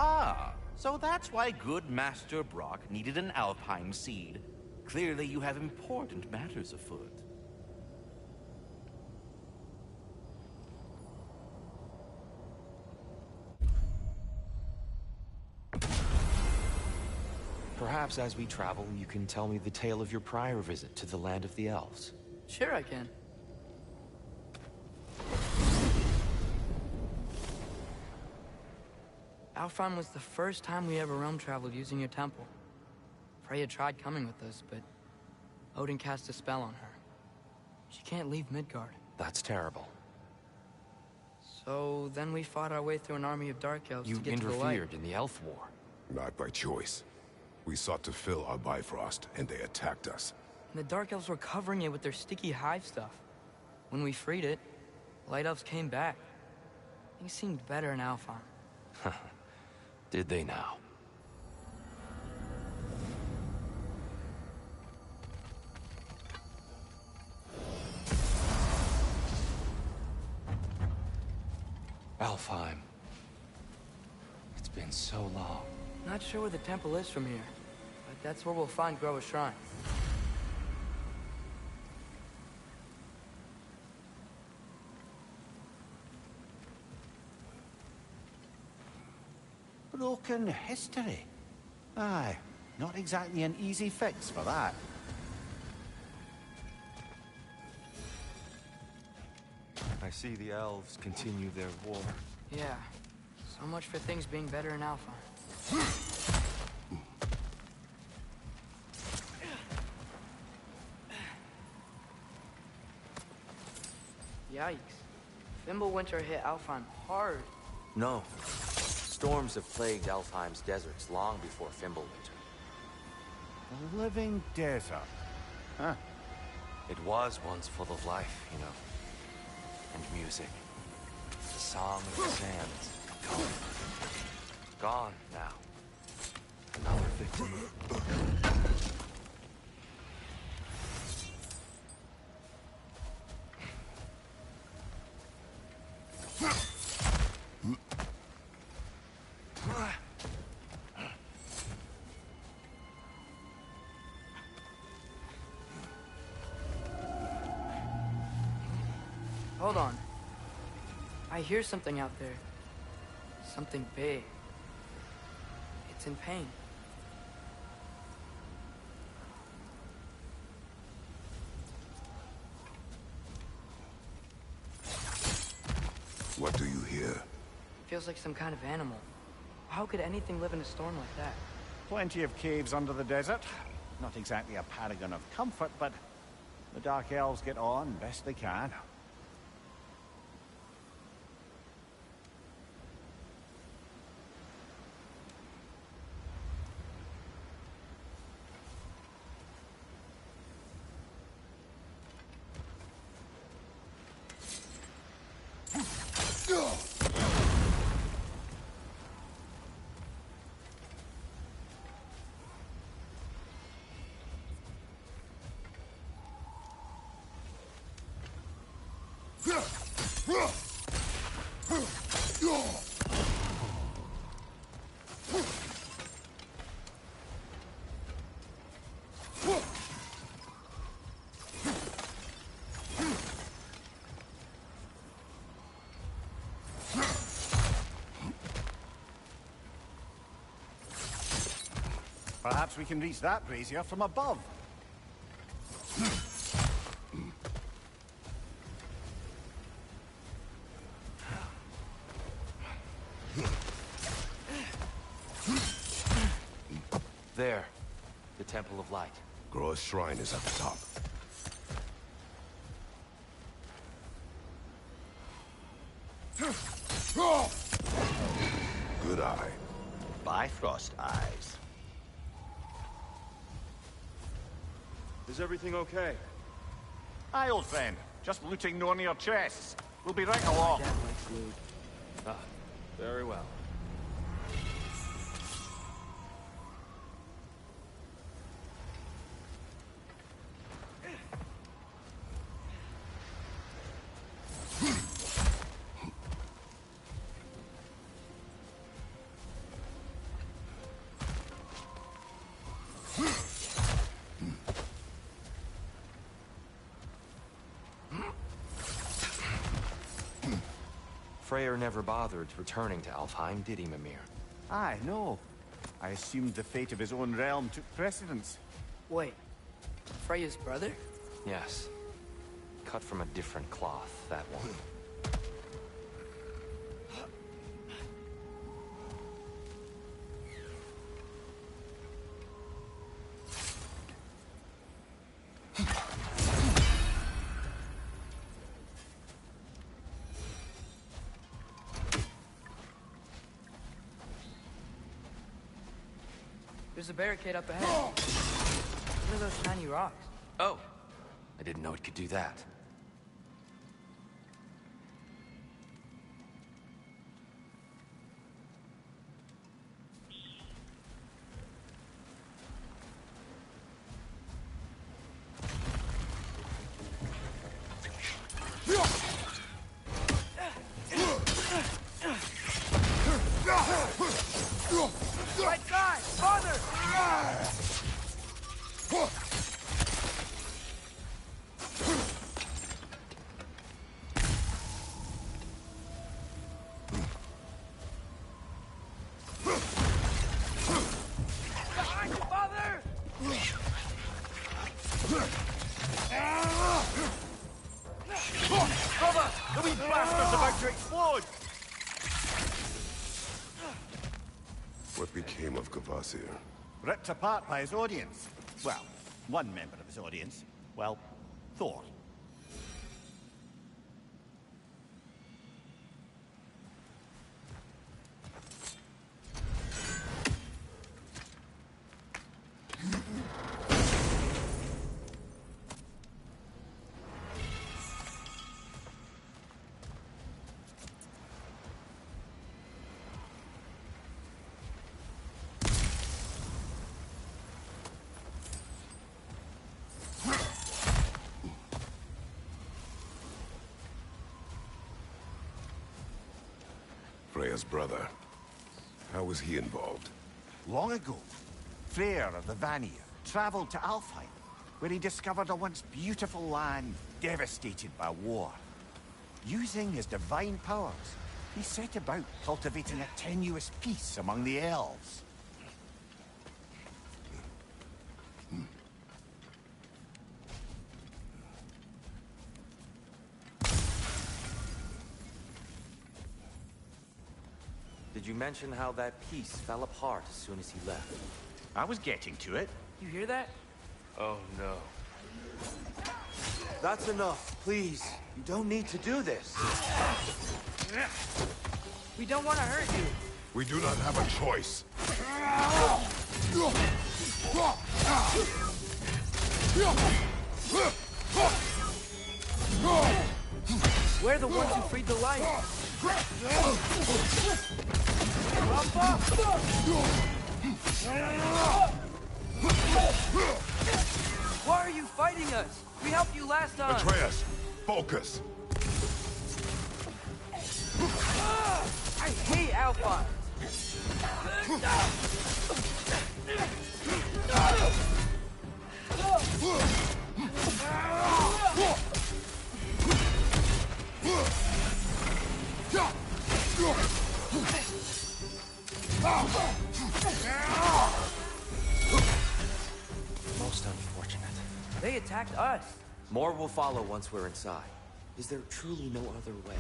Ah, so that's why good Master Brock needed an Alpine seed. Clearly you have important matters afoot. Perhaps as we travel, you can tell me the tale of your prior visit to the land of the elves. Sure I can. Alfheim was the first time we ever realm traveled using your temple. Freya tried coming with us, but Odin cast a spell on her. She can't leave Midgard. That's terrible. So then we fought our way through an army of dark elves to get to the light. You interfered in the elf war. Not by choice. We sought to fill our Bifrost, and they attacked us. And the dark elves were covering it with their sticky hive stuff. When we freed it, light elves came back. Things seemed better in Alfheim. Did they now? Alfheim. It's been so long. Not sure where the temple is from here, but that's where we'll find GoW's shrine. Broken history. Aye, not exactly an easy fix for that. I see the elves continue their war. Yeah, so much for things being better in Alfheim. Yikes. Fimbulwinter hit Alfheim hard. No. Storms have plagued Alfheim's deserts long before Fimbulwinter. A living desert. Huh. It was once full of life, you know. And music. The song of the sands. Gone. Gone now. Another victim. Hold on. I hear something out there. Something big. It's in pain. What do you hear? Feels like some kind of animal. How could anything live in a storm like that? Plenty of caves under the desert. Not exactly a paragon of comfort, but the Dark Elves get on best they can. Perhaps we can reach that brazier from above. There. The Temple of Light. Groa's shrine is at the top. Good eye. Bifrost eyes. Is everything okay? Aye, old friend. Just looting no near chests. We'll be right along. Ah, very well. Freyr never bothered returning to Alfheim, did he, Mimir? Aye, no. I assumed the fate of his own realm took precedence. Wait, Freya's brother? Yes. Cut from a different cloth, that one. There's a barricade up ahead. What are those shiny rocks? Oh! I didn't know it could do that. Right side! Father! Behind you, Father! Brother! The wee bastard's about to explode! What became of Kvasir? Ripped apart by his audience. Well, one member of his audience. Well, Thor. Freya's brother. How was he involved? Long ago, Freyr of the Vanir traveled to Alfheim, where he discovered a once beautiful land devastated by war. Using his divine powers, he set about cultivating a tenuous peace among the elves. Did you mention how that piece fell apart as soon as he left? I was getting to it. You hear that? Oh, no. That's enough, please. You don't need to do this. We don't want to hurt you. We do not have a choice. We're the ones who freed the light. Why are you fighting us? We helped you last time. Atreus, focus. I hate Alpha. Most unfortunate. They attacked us. More will follow once we're inside. Is there truly no other way?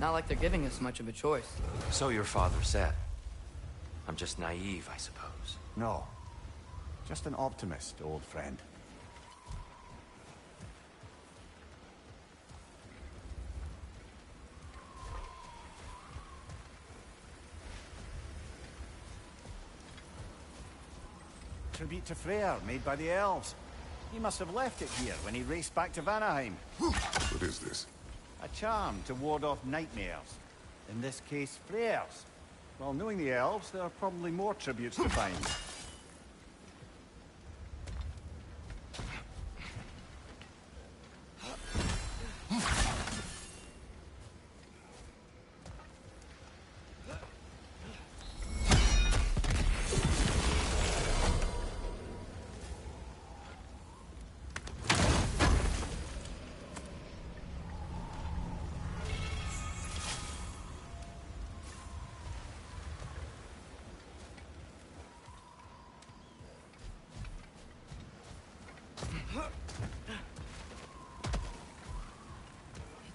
Not like they're giving us much of a choice. So your father said. I'm just naive, I suppose. No. Just an optimist, old friend. Tribute to Freyr, made by the elves. He must have left it here when he raced back to Vanaheim. What is this? A charm to ward off nightmares. In this case, Freyr's. Well, knowing the elves, there are probably more tributes to find.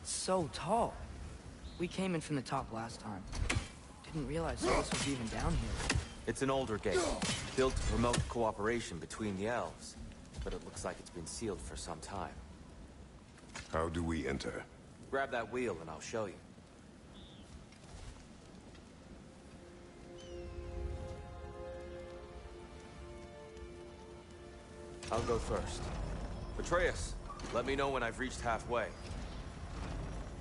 So tall. We came in from the top last time. Didn't realize this was even down here. It's an older gate, built to promote cooperation between the elves. But it looks like it's been sealed for some time. How do we enter? Grab that wheel and I'll show you. I'll go first. Atreus, let me know when I've reached halfway.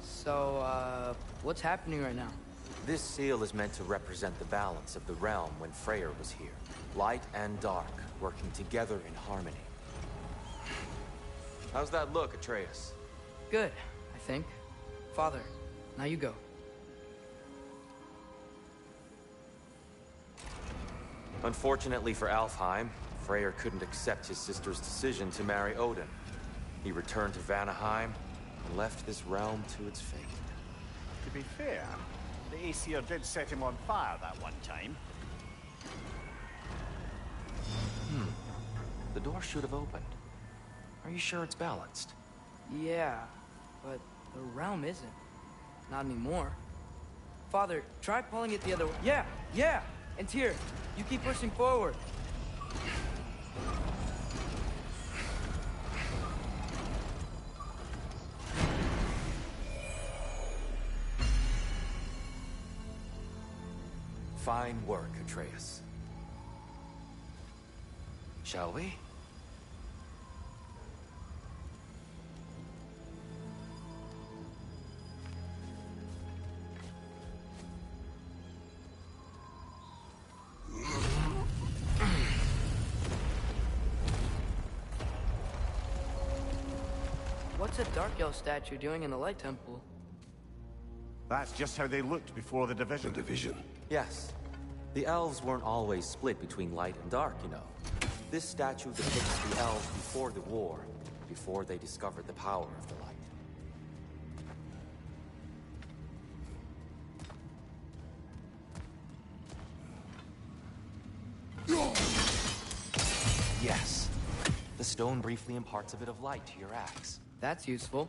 So, what's happening right now? This seal is meant to represent the balance of the realm when Freyr was here. Light and dark, working together in harmony. How's that look, Atreus? Good, I think. Father, now you go. Unfortunately for Alfheim, Freyr couldn't accept his sister's decision to marry Odin. He returned to Vanaheim and left this realm to its fate. To be fair, the Aesir did set him on fire that one time. The door should have opened. Are you sure it's balanced? Yeah, but the realm isn't. Not anymore. Father, try pulling it the other way. Yeah! And Tyr, you keep pushing forward. Fine work, Atreus. Shall we? What's a Dark Elf statue doing in the Light Temple? That's just how they looked before the division. The division? Yes. The elves weren't always split between light and dark, you know. This statue depicts the elves before the war, before they discovered the power of the light. Yes. The stone briefly imparts a bit of light to your axe. That's useful.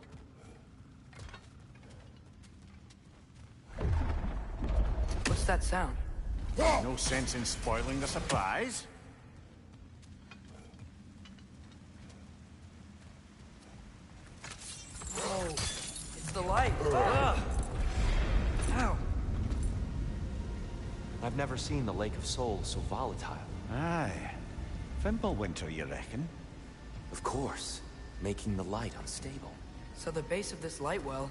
What's that sound? No sense in spoiling the surprise. Whoa, it's the light. Ugh. Ow. I've never seen the Lake of Souls so volatile. Aye. Fimbulwinter, you reckon? Of course. Making the light unstable. So the base of this light well,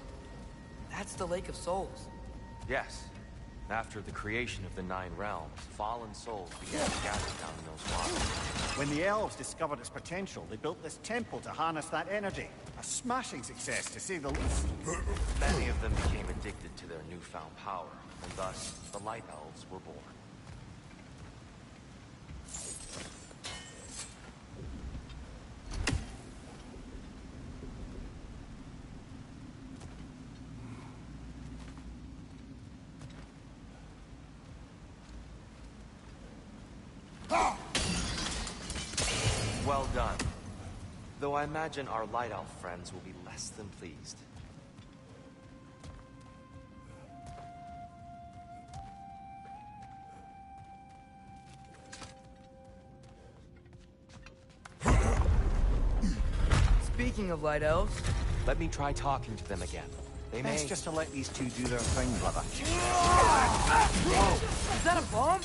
that's the Lake of Souls. Yes. After the creation of the Nine Realms, fallen souls began to gather down in those waters. When the elves discovered its potential, they built this temple to harness that energy. A smashing success, to say the least. Many of them became addicted to their newfound power, and thus, the Light Elves were born. Well done. Though I imagine our Light Elf friends will be less than pleased. Speaking of light elves... Let me try talking to them again. They may... Best just to let these two do their thing, brother. Is that a bomb?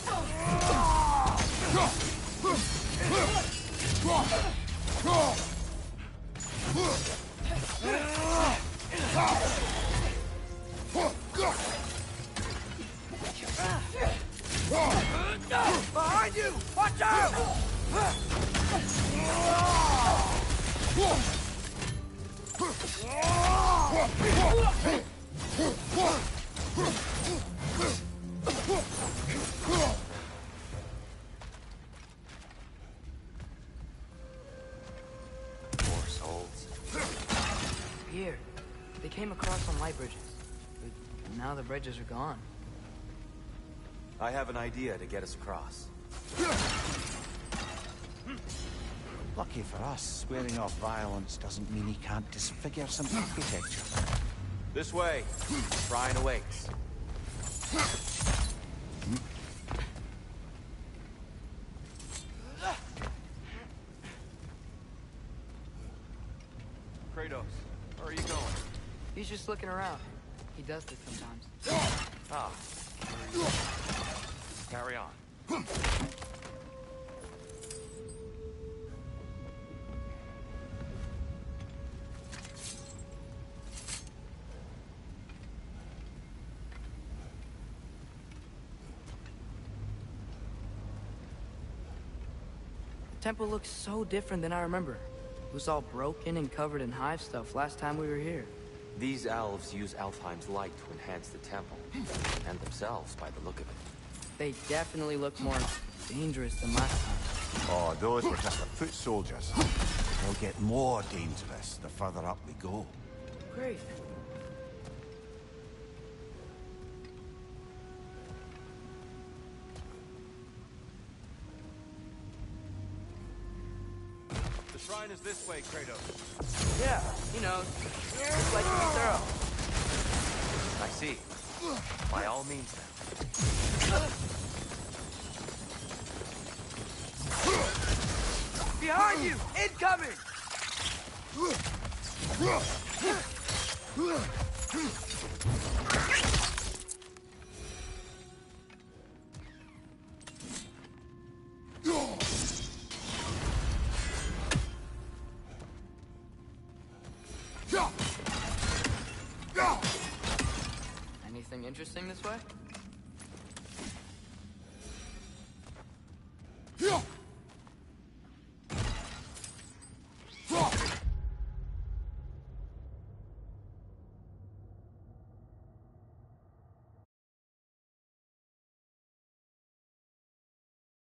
Behind you! Watch out! Poor souls. Here. They came across some light bridges. But now the bridges are gone. I have an idea to get us across. Lucky for us, swearing off violence doesn't mean he can't disfigure some architecture. This way. Shrine awaits. Kratos, where are you going? He's just looking around. He does this sometimes. Ah. Carry on. The temple looks so different than I remember. It was all broken and covered in hive stuff last time we were here. These elves use Alfheim's light to enhance the temple. And themselves, by the look of it. They definitely look more dangerous than last time. Oh, those were just the foot soldiers. They'll get more dangerous the further up we go. Great. The shrine is this way, Kratos. Yeah, he knows. Just like to be thorough. I see. By all means, then. Behind you! Incoming! Anything interesting this way?